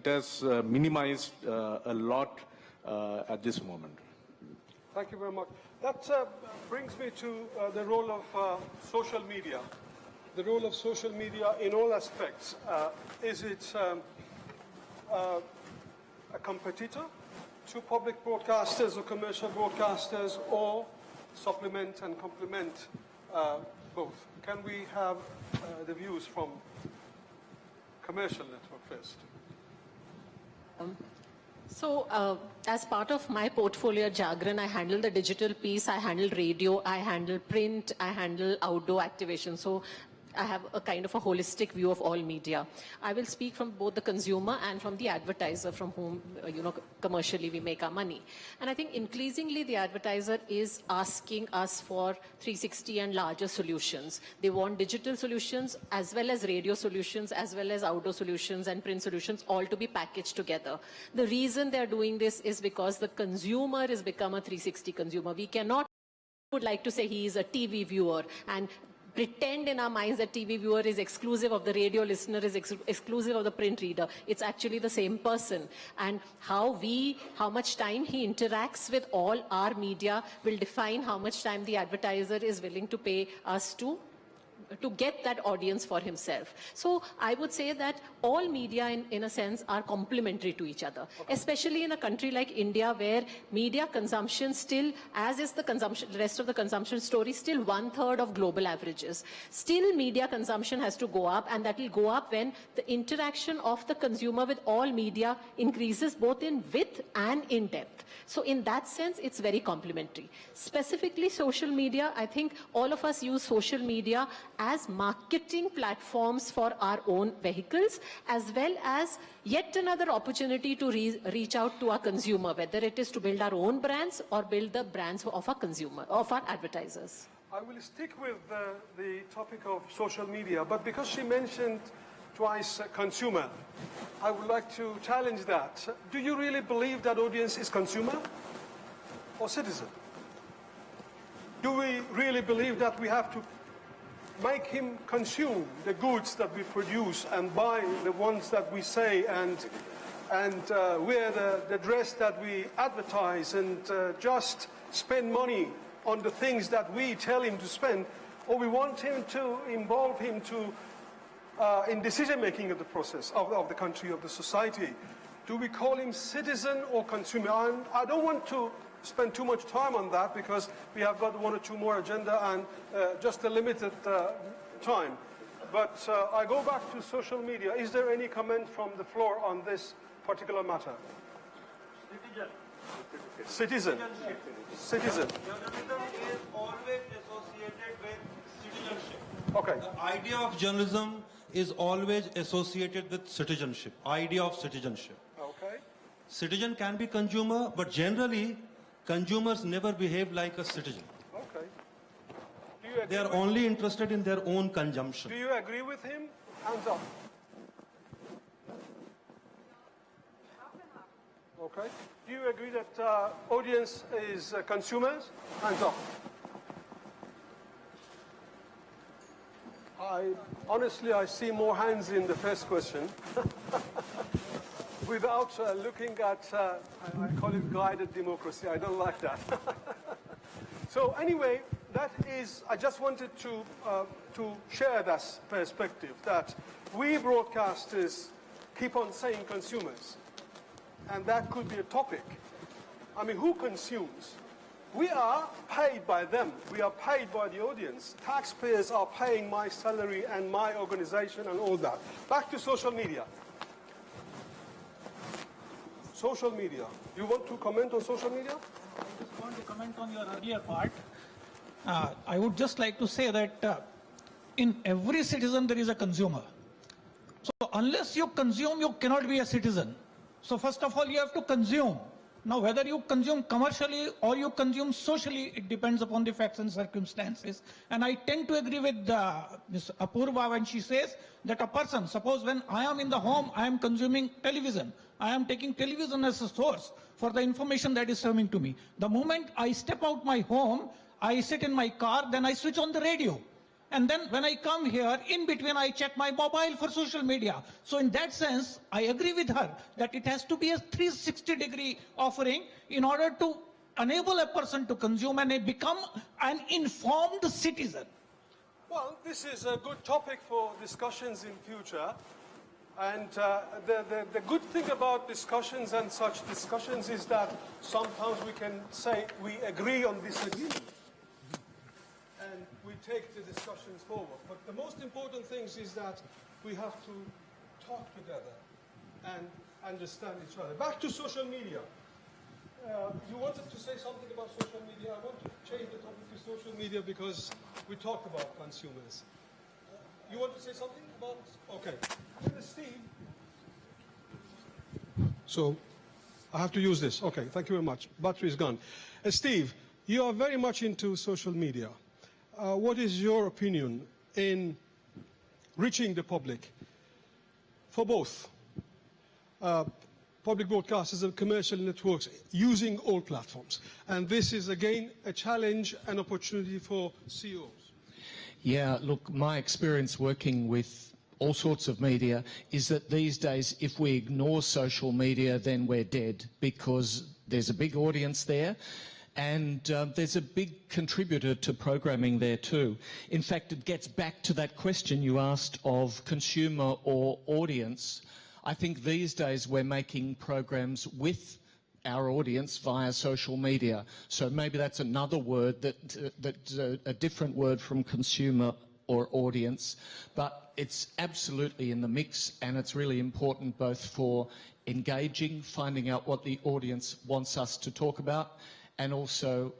has minimized a lot at this moment. Thank you very much. That brings me to the role of social media. The role of social media in all aspects. Is it a competitor to public broadcasters or commercial broadcasters, or supplement and complement both? Can we have the views from commercial network first? So, as part of my portfolio at Jagran, I handle the digital piece, I handle radio, I handle print, I handle outdoor activation. So, I have a kind of a holistic view of all media. I will speak from both the consumer and from the advertiser, from whom, commercially we make our money. And I think increasingly the advertiser is asking us for 360 and larger solutions. They want digital solutions as well as radio solutions, as well as outdoor solutions and print solutions, all to be packaged together. The reason they're doing this is because the consumer has become a 360 consumer. We cannot, would like to say he is a TV viewer and pretend in our minds that TV viewer is exclusive of the radio listener, is exclusive of the print reader. It's actually the same person. And how much time he interacts with all our media will define how much time the advertiser is willing to pay us to get that audience for himself. So I would say that all media in a sense are complementary to each other, especially in a country like India, where media consumption still, as is the rest of the consumption story, still 1/3 of global averages. Still media consumption has to go up, and that will go up when the interaction of the consumer with all media increases both in width and in depth. So in that sense, it's very complementary. Specifically social media, I think all of us use social media as marketing platforms for our own vehicles, as well as yet another opportunity to reach out to our consumer, whether it is to build our own brands or build the brands of our consumer, of our advertisers. I will stick with the topic of social media, but because she mentioned twice consumer, I would like to challenge that. Do you really believe that audience is consumer or citizen? Do we really believe that we have to make him consume the goods that we produce and buy the ones that we say and wear the dress that we advertise and just spend money on the things that we tell him to spend, or we want him to involve him to in decision-making of the process of the country, of the society? Do we call him citizen or consumer? I don't want to spend too much time on that because we have got one or two more agenda and just a limited time. But I go back to social media. Is there any comment from the floor on this particular matter? Citizen. Citizen. Journalism is always associated with citizenship. Okay. The idea of journalism is always associated with citizenship. Idea of citizenship. Okay. Citizen can be consumer, but generally, consumers never behave like a citizen. Okay. They are only interested in their own consumption. Do you agree with him? Hands up. Okay. Do you agree that audience is consumers? Hands up. Honestly, I see more hands in the first question. Without looking at, I call it guided democracy. I don't like that. So anyway, that is, I just wanted to share that perspective, that we broadcasters keep on saying consumers, and that could be a topic. I mean, who consumes? We are paid by them. We are paid by the audience. Taxpayers are paying my salary and my organization and all that. Back to social media. social media. You want to comment on social media? I just want to comment on your earlier part. I would just like to say that in every citizen there is a consumer. So unless you consume, you cannot be a citizen. So first of all, you have to consume. Now, whether you consume commercially or you consume socially, it depends upon the facts and circumstances. And I tend to agree with Ms. Apurva when she says that a person, suppose when I am in the home, I am consuming television. I am taking television as a source for the information that is serving to me. The moment I step out my home, I sit in my car, then I switch on the radio. And then when I come here, in between I check my mobile for social media. So in that sense, I agree with her that it has to be a 360-degree offering in order to enable a person to consume and become an informed citizen. Well, this is a good topic for discussions in future. And the good thing about discussions and such discussions is that sometimes we can say we agree on disagreement. And we take the discussions forward. But the most important thing is that we have to talk together and understand each other. Back to social media. You wanted to say something about social media. I want to change the topic to social media because we talked about consumers. You want to say something about... Okay. Steve. So, I have to use this. Okay, thank you very much. Battery is gone. Steve, you are very much into social media. What is your opinion in reaching the public for both public broadcasters and commercial networks using all platforms? And this is, again, a challenge and opportunity for CEOs. Yeah, look, my experience working with all sorts of media is that these days, if we ignore social media, then we're dead, because there's a big audience there. And there's a big contributor to programming there too. In fact, it gets back to that question you asked of consumer or audience. I think these days we're making programs with our audience via social media. So maybe that's another word that's a different word from consumer or audience. But it's absolutely in the mix, and it's really important both for engaging, finding out what the audience wants us to talk about, and also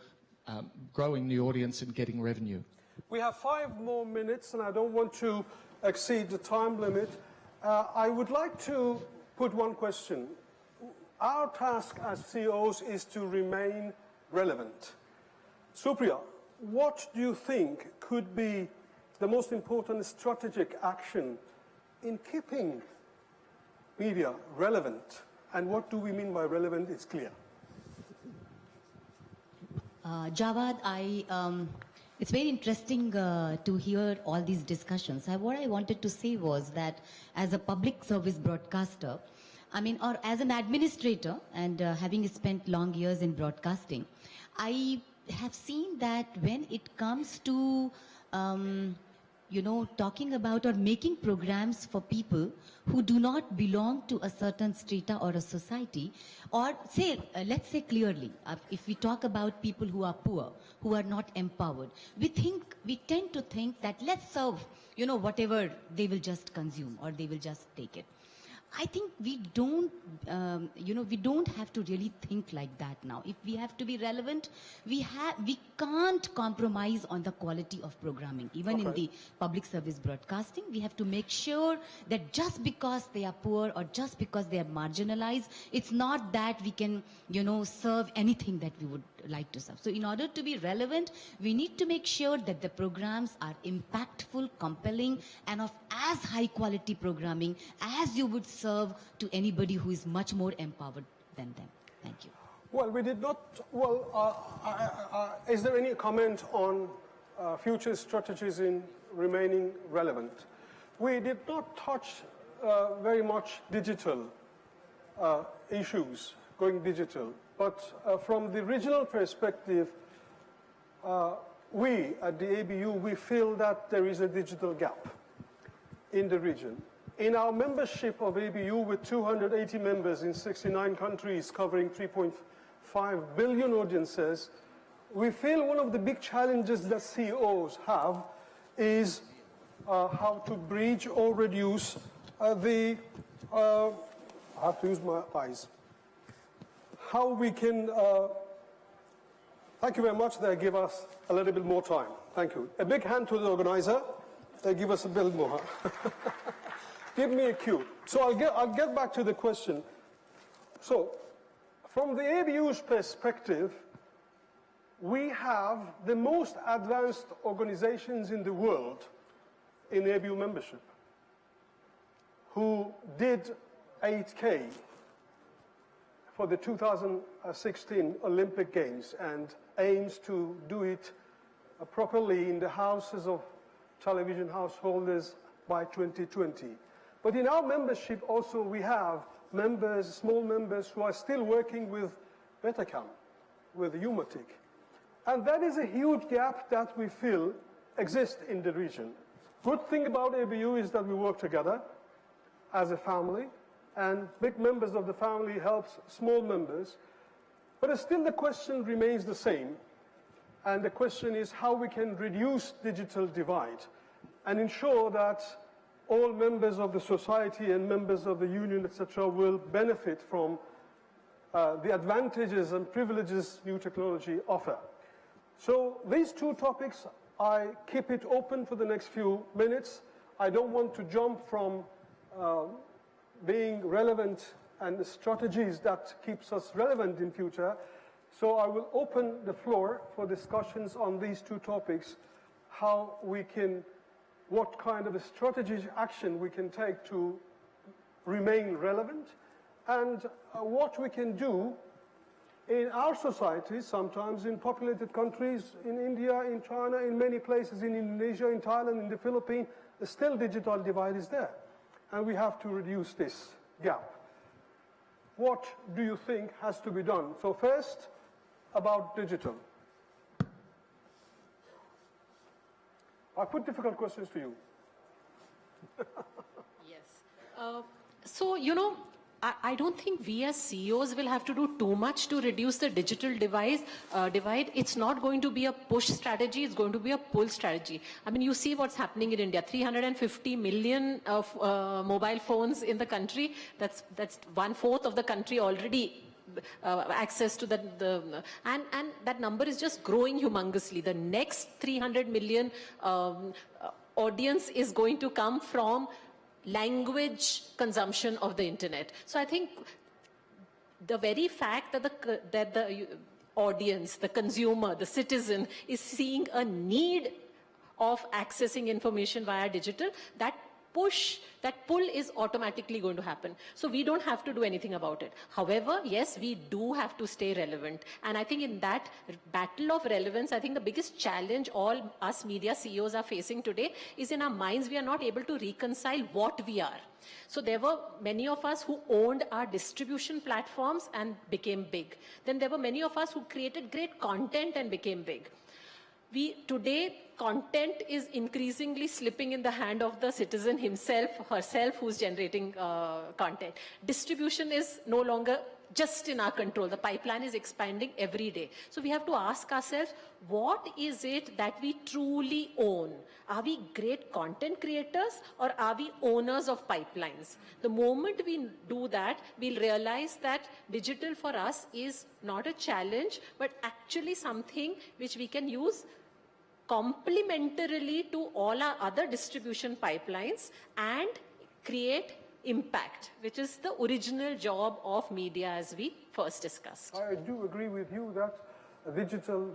growing the audience and getting revenue. We have 5 more minutes, and I don't want to exceed the time limit. I would like to put one question. Our task as CEOs is to remain relevant. Supriya, what do you think could be the most important strategic action in keeping media relevant? And what do we mean by relevant? It's clear. Jawad, it's very interesting to hear all these discussions. What I wanted to say was that as a public service broadcaster, or as an administrator, and having spent long years in broadcasting, I have seen that when it comes to talking about or making programs for people who do not belong to a certain strata or a society, or say, let's say clearly, if we talk about people who are poor, who are not empowered, we tend to think that let's serve, whatever they will just consume or they will just take it. I think we don't have to really think like that now. If we have to be relevant, we can't compromise on the quality of programming. Even in the public service broadcasting, we have to make sure that just because they are poor or just because they are marginalized, it's not that we can, serve anything that we would like to serve. So in order to be relevant, we need to make sure that the programs are impactful, compelling, and of as high quality programming as you would serve to anybody who is much more empowered than them. Thank you. Well, we did not, is there any comment on future strategies in remaining relevant? We did not touch very much digital issues, going digital. But from the regional perspective, we at the ABU, we feel that there is a digital gap in the region. In our membership of ABU with 280 members in 69 countries covering 3.5 billion audiences, we feel one of the big challenges that CEOs have is how to bridge or reduce I have to use my eyes. how we can, thank you very much. They give us a little bit more time. Thank you. A big hand to the organizer. They give us a bit more. Give me a cue. So I'll get back to the question. So, from the ABU's perspective, we have the most advanced organizations in the world in ABU membership who did 8K for the 2016 Olympic Games and aims to do it properly in the houses of television householders by 2020. But in our membership also we have members, small members, who are still working with Betacam, with Umatic. And that is a huge gap that we feel exists in the region. Good thing about ABU is that we work together as a family, and big members of the family helps small members. But still the question remains the same. And the question is how we can reduce digital divide and ensure that all members of the society and members of the union, etc., will benefit from the advantages and privileges new technology offer. So these two topics, I keep it open for the next few minutes. I don't want to jump from being relevant and the strategies that keeps us relevant in future. So I will open the floor for discussions on these two topics, how we can, what kind of a strategic action we can take to remain relevant, and what we can do in our societies, sometimes in populated countries, in India, in China, in many places, in Indonesia, in Thailand, in the Philippines, still digital divide is there. And we have to reduce this gap. What do you think has to be done? So first, about digital. I put difficult questions to you. Yes. So, you know, I don't think we as CEOs will have to do too much to reduce the digital divide. It's not going to be a push strategy, it's going to be a pull strategy. I mean, you see what's happening in India, 350 million of mobile phones in the country. That's 1/4 of the country already access to and that number is just growing humongously. The next 300 million audience is going to come from language consumption of the internet. So I think the very fact that the audience, the consumer, the citizen is seeing a need of accessing information via digital, that pull is automatically going to happen. So we don't have to do anything about it. However, yes, we do have to stay relevant. And I think in that battle of relevance, I think the biggest challenge all us media CEOs are facing today is in our minds, we are not able to reconcile what we are. So there were many of us who owned our distribution platforms and became big. Then there were many of us who created great content and became big. Today, content is increasingly slipping in the hand of the citizen himself, herself, who's generating content. Distribution is no longer just in our control. The pipeline is expanding every day. So we have to ask ourselves, what is it that we truly own? Are we great content creators or are we owners of pipelines? The moment we do that, we'll realize that digital for us is not a challenge, but actually something which we can use complementarily to all our other distribution pipelines and create impact, which is the original job of media as we first discussed. I do agree with you that digital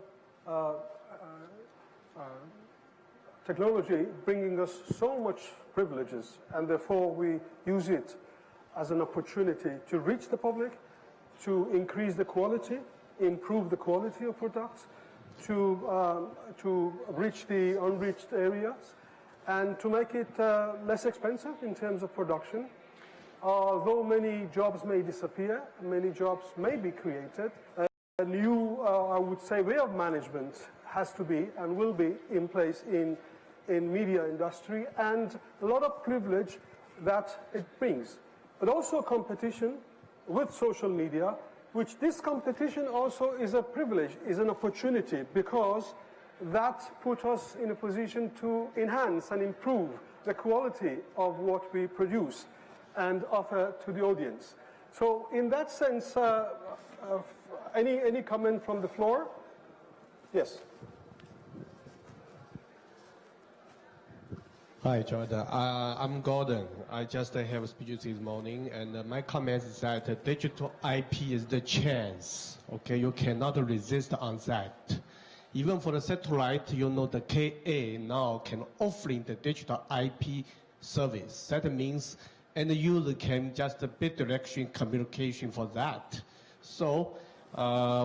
technology bringing us so much privileges, and therefore we use it as an opportunity to reach the public, to increase the quality, improve the quality of products, to reach the unreached areas, and to make it less expensive in terms of production. Although many jobs may disappear, many jobs may be created, a new, I would say, way of management has to be and will be in place in media industry, and a lot of privilege that it brings. But also competition with social media, which this competition also is a privilege, is an opportunity, because that puts us in a position to enhance and improve the quality of what we produce and offer to the audience. So in that sense, Any comment from the floor? Yes. Hi, Jordan. I'm Gordon. I just have a speech this morning, and my comment is that digital IP is the chance. Okay, you cannot resist on that. Even for the satellite, you know, the KA now can offering the digital IP service. That means any user can just bidirectional communication for that. So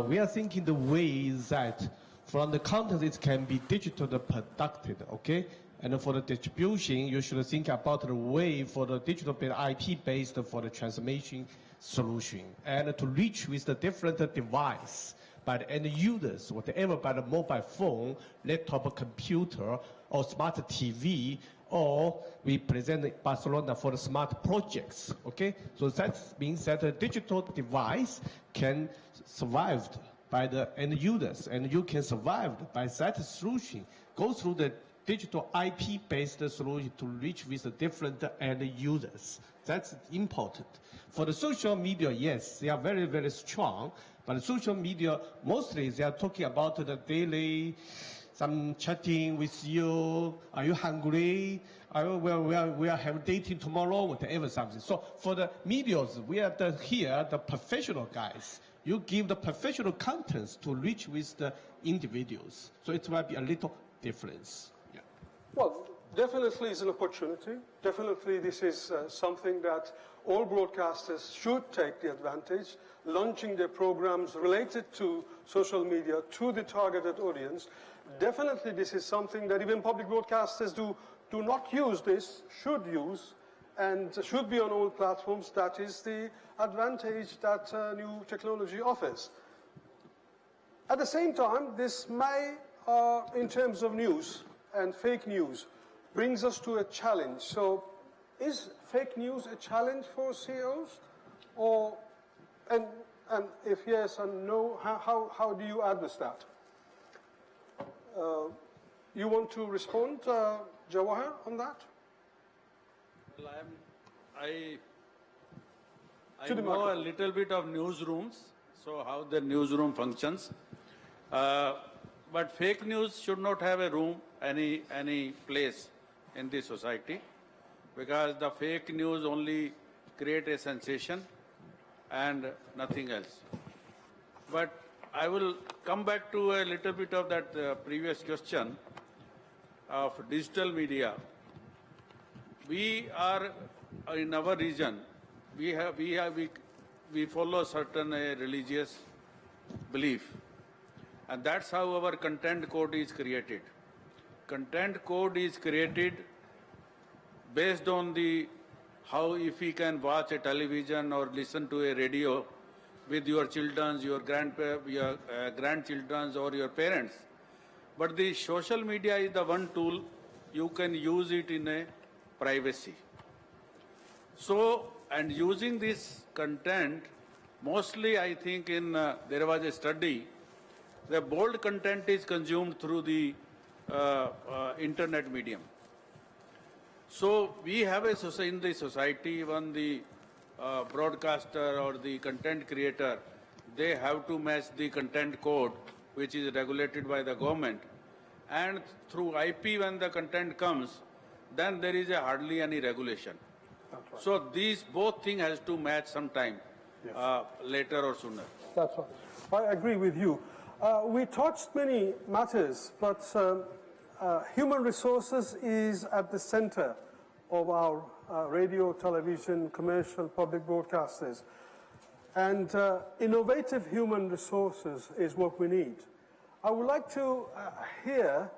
we are thinking the way that from the content it can be digital productive. Okay. And for the distribution, you should think about the way for the digital IP-based for the transmission solution and to reach with the different device by the end users, whatever by the mobile phone, laptop, computer, or smart TV, or we present in Barcelona for the smart projects, okay? So that means that a digital device can survive by the end users, and you can survive by that solution, go through the digital IP-based solution to reach with the different end users. That's important. For the social media, yes, they are very, very strong, but social media, mostly they are talking about the daily, some chatting with you, are you hungry? We are having dating tomorrow, whatever something. So for the medias, we are here, the professional guys. You give the professional contents to reach with the individuals. So it might be a little difference. Well, definitely it's an opportunity. Definitely this is something that all broadcasters should take the advantage, launching their programs related to social media to the targeted audience. Definitely this is something that even public broadcasters do not use this, should use, and should be on all platforms. That is the advantage that new technology offers. At the same time, this may, in terms of news, and fake news brings us to a challenge. So is fake news a challenge for CEOs? Or, and if yes and no, how do you address that? You want to respond, Jawahar, on that? Well, I know a little bit of newsrooms, so how the newsroom functions. But fake news should not have a room, any place in the society, because the fake news only create a sensation and nothing else. But I will come back to a little bit of that previous question of digital media. We are in our region. We follow certain religious belief. And that's how our content code is created. Content code is created based on how if we can watch a television or listen to a radio with your children, your grandchildren or your parents. But the social media is the one tool you can use it in a privacy. So, and using this content, mostly I think there was a study. The bold content is consumed through the internet medium. So we have in the society, when the broadcaster or the content creator, they have to match the content code, which is regulated by the government. And through IP, when the content comes, then there is hardly any regulation. Right. So these both things has to match sometime, yes. Later or sooner. That's right. I agree with you. We touched many matters, but human resources is at the center of our radio, television, commercial, public broadcasters. And innovative human resources is what we need. I would like to hear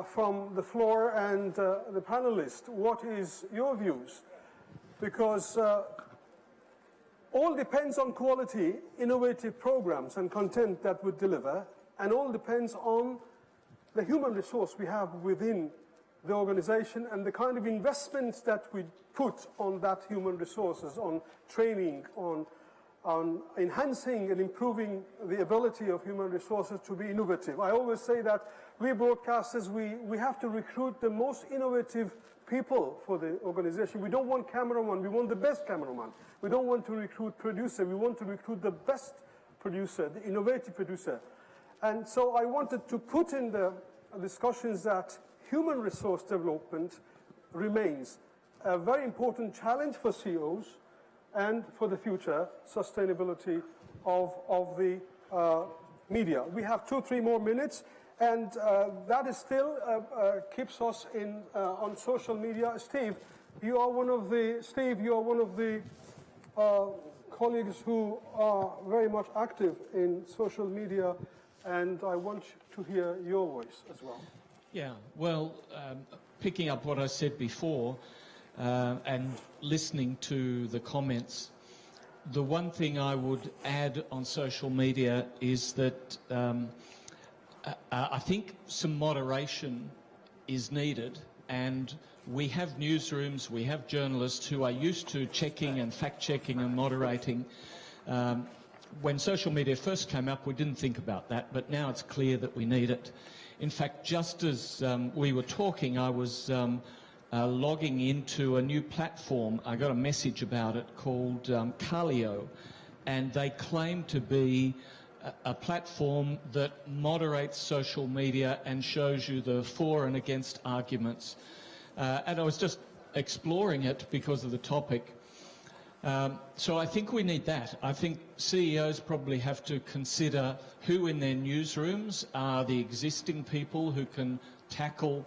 from the floor and the panelists, what is your views? Because all depends on quality, innovative programs and content that we deliver, and all depends on the human resource we have within the organization and the kind of investments that we put on that human resources, on training, on enhancing and improving the ability of human resources to be innovative. I always say that we broadcasters, we have to recruit the most innovative people for the organization. We don't want cameraman, we want the best cameraman. We don't want to recruit producer, we want to recruit the best producer, the innovative producer. And so I wanted to put in the discussions that human resource development remains a very important challenge for CEOs and for the future sustainability of the media. We have 2-3 more minutes, and that is still keeps us in on social media. Steve, you are one of the colleagues who are very much active in social media, and I want to hear your voice as well. Yeah, well, picking up what I said before and listening to the comments, the one thing I would add on social media is that I think some moderation is needed, and we have newsrooms, we have journalists who are used to checking and fact-checking and moderating. When social media first came up, we didn't think about that, but now it's clear that we need it. In fact, just as we were talking, I was logging into a new platform. I got a message about it called Calio, and they claim to be a platform that moderates social media and shows you the for and against arguments. And I was just exploring it because of the topic. So I think we need that. I think CEOs probably have to consider who in their newsrooms are the existing people who can tackle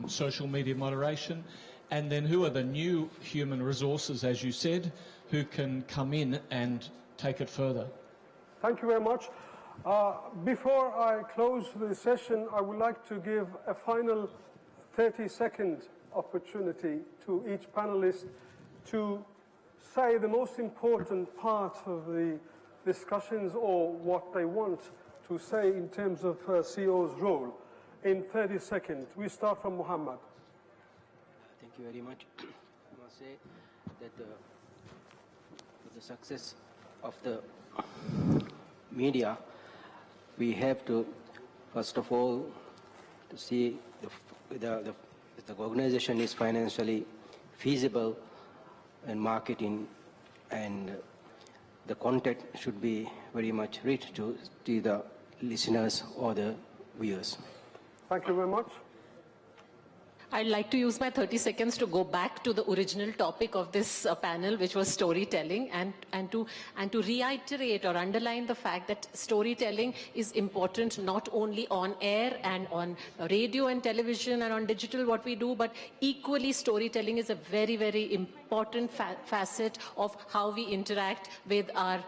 social media moderation, and then who are the new human resources, as you said, who can come in and take it further. Thank you very much. Before I close the session, I would like to give a final 30-second opportunity to each panelist to say the most important part of the discussions or what they want to say in terms of CEO's role in 30 seconds. We start from Mohammed. Thank you very much. I must say that for the success of the media, we have to, first of all, to see if the organization is financially feasible in marketing, and the content should be very much rich to the listeners or the viewers. Thank you very much. I'd like to use my 30 seconds to go back to the original topic of this panel, which was storytelling, and to reiterate or underline the fact that storytelling is important not only on air and on radio and television and on digital, what we do, but equally storytelling is a very, very important facet of how we interact with our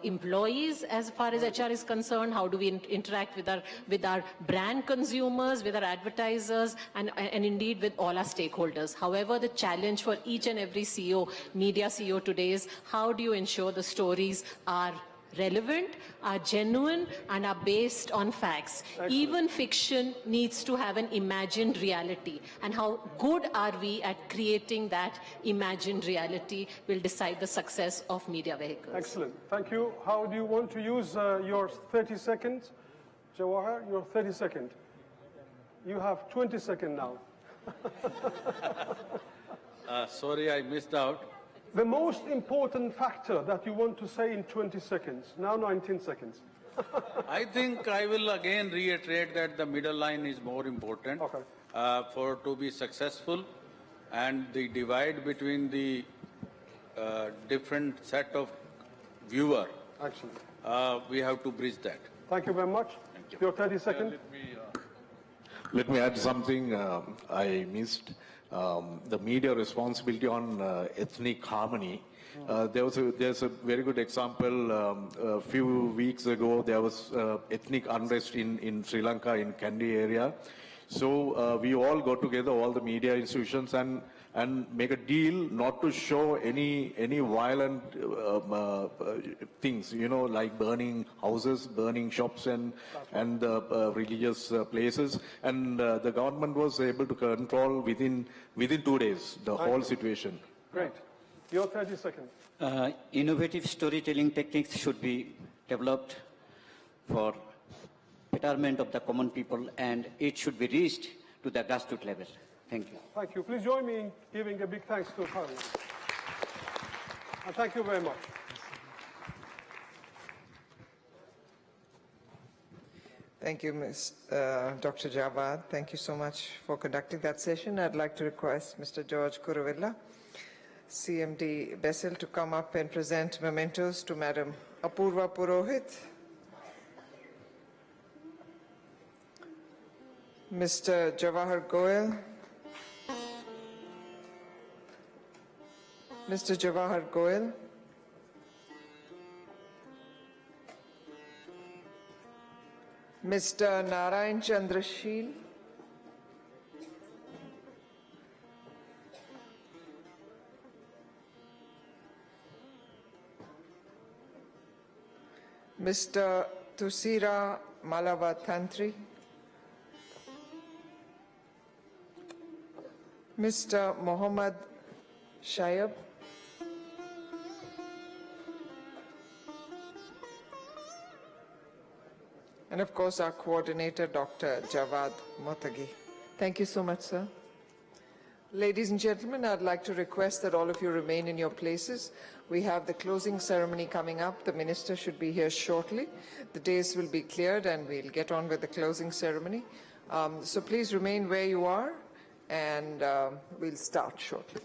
employees as far as HR is concerned. How do we interact with our brand consumers, with our advertisers, and indeed with all our stakeholders. However, the challenge for each and every CEO, media CEO today, is how do you ensure the stories are relevant, are genuine, and are based on facts. Excellent. Even fiction needs to have an imagined reality, and how good are we at creating that imagined reality will decide the success of media vehicles. Excellent. Thank you. How do you want to use your 30 seconds? Jawahar, your 30 seconds. You have 20 seconds now. Sorry, I missed out. The most important factor that you want to say in 20 seconds, now 19 seconds. I think I will again reiterate that the middle line is more important for to be successful, and the divide between the different set of viewer. Excellent. We have to bridge that. Thank you very much. Thank you. Your 30 seconds. Let me add something I missed. The media responsibility on ethnic harmony. There's a very good example. A few weeks ago, there was ethnic unrest in Sri Lanka, in Kandy area. So we all got together, all the media institutions, and make a deal not to show any violent things, you know, like burning houses, burning shops, and religious places. And the government was able to control within 2 days the whole situation. Great. Your 30 seconds. Innovative storytelling techniques should be developed for betterment of the common people, and it should be reached to the grassroots level. Thank you. Thank you. Please join me in giving a big thanks to Harry. And thank you very much. Thank you, Dr. Javad. Thank you so much for conducting that session. I'd like to request Mr. George Kuruvilla, CMD Bessel, to come up and present mementos to Madam Apurva Purohit, Mr. Jawahar Goel, Mr. Jawahar Goel, Mr. Narayan Chandrashil, Mr. Tusira Malavatantri, Mr. Mohammad Shayab, and of course our coordinator, Dr. Javad Motagi. Thank you so much, sir. Ladies and gentlemen, I'd like to request that all of you remain in your places. We have the closing ceremony coming up. The minister should be here shortly. The dais will be cleared and we'll get on with the closing ceremony. So please remain where you are and we'll start shortly.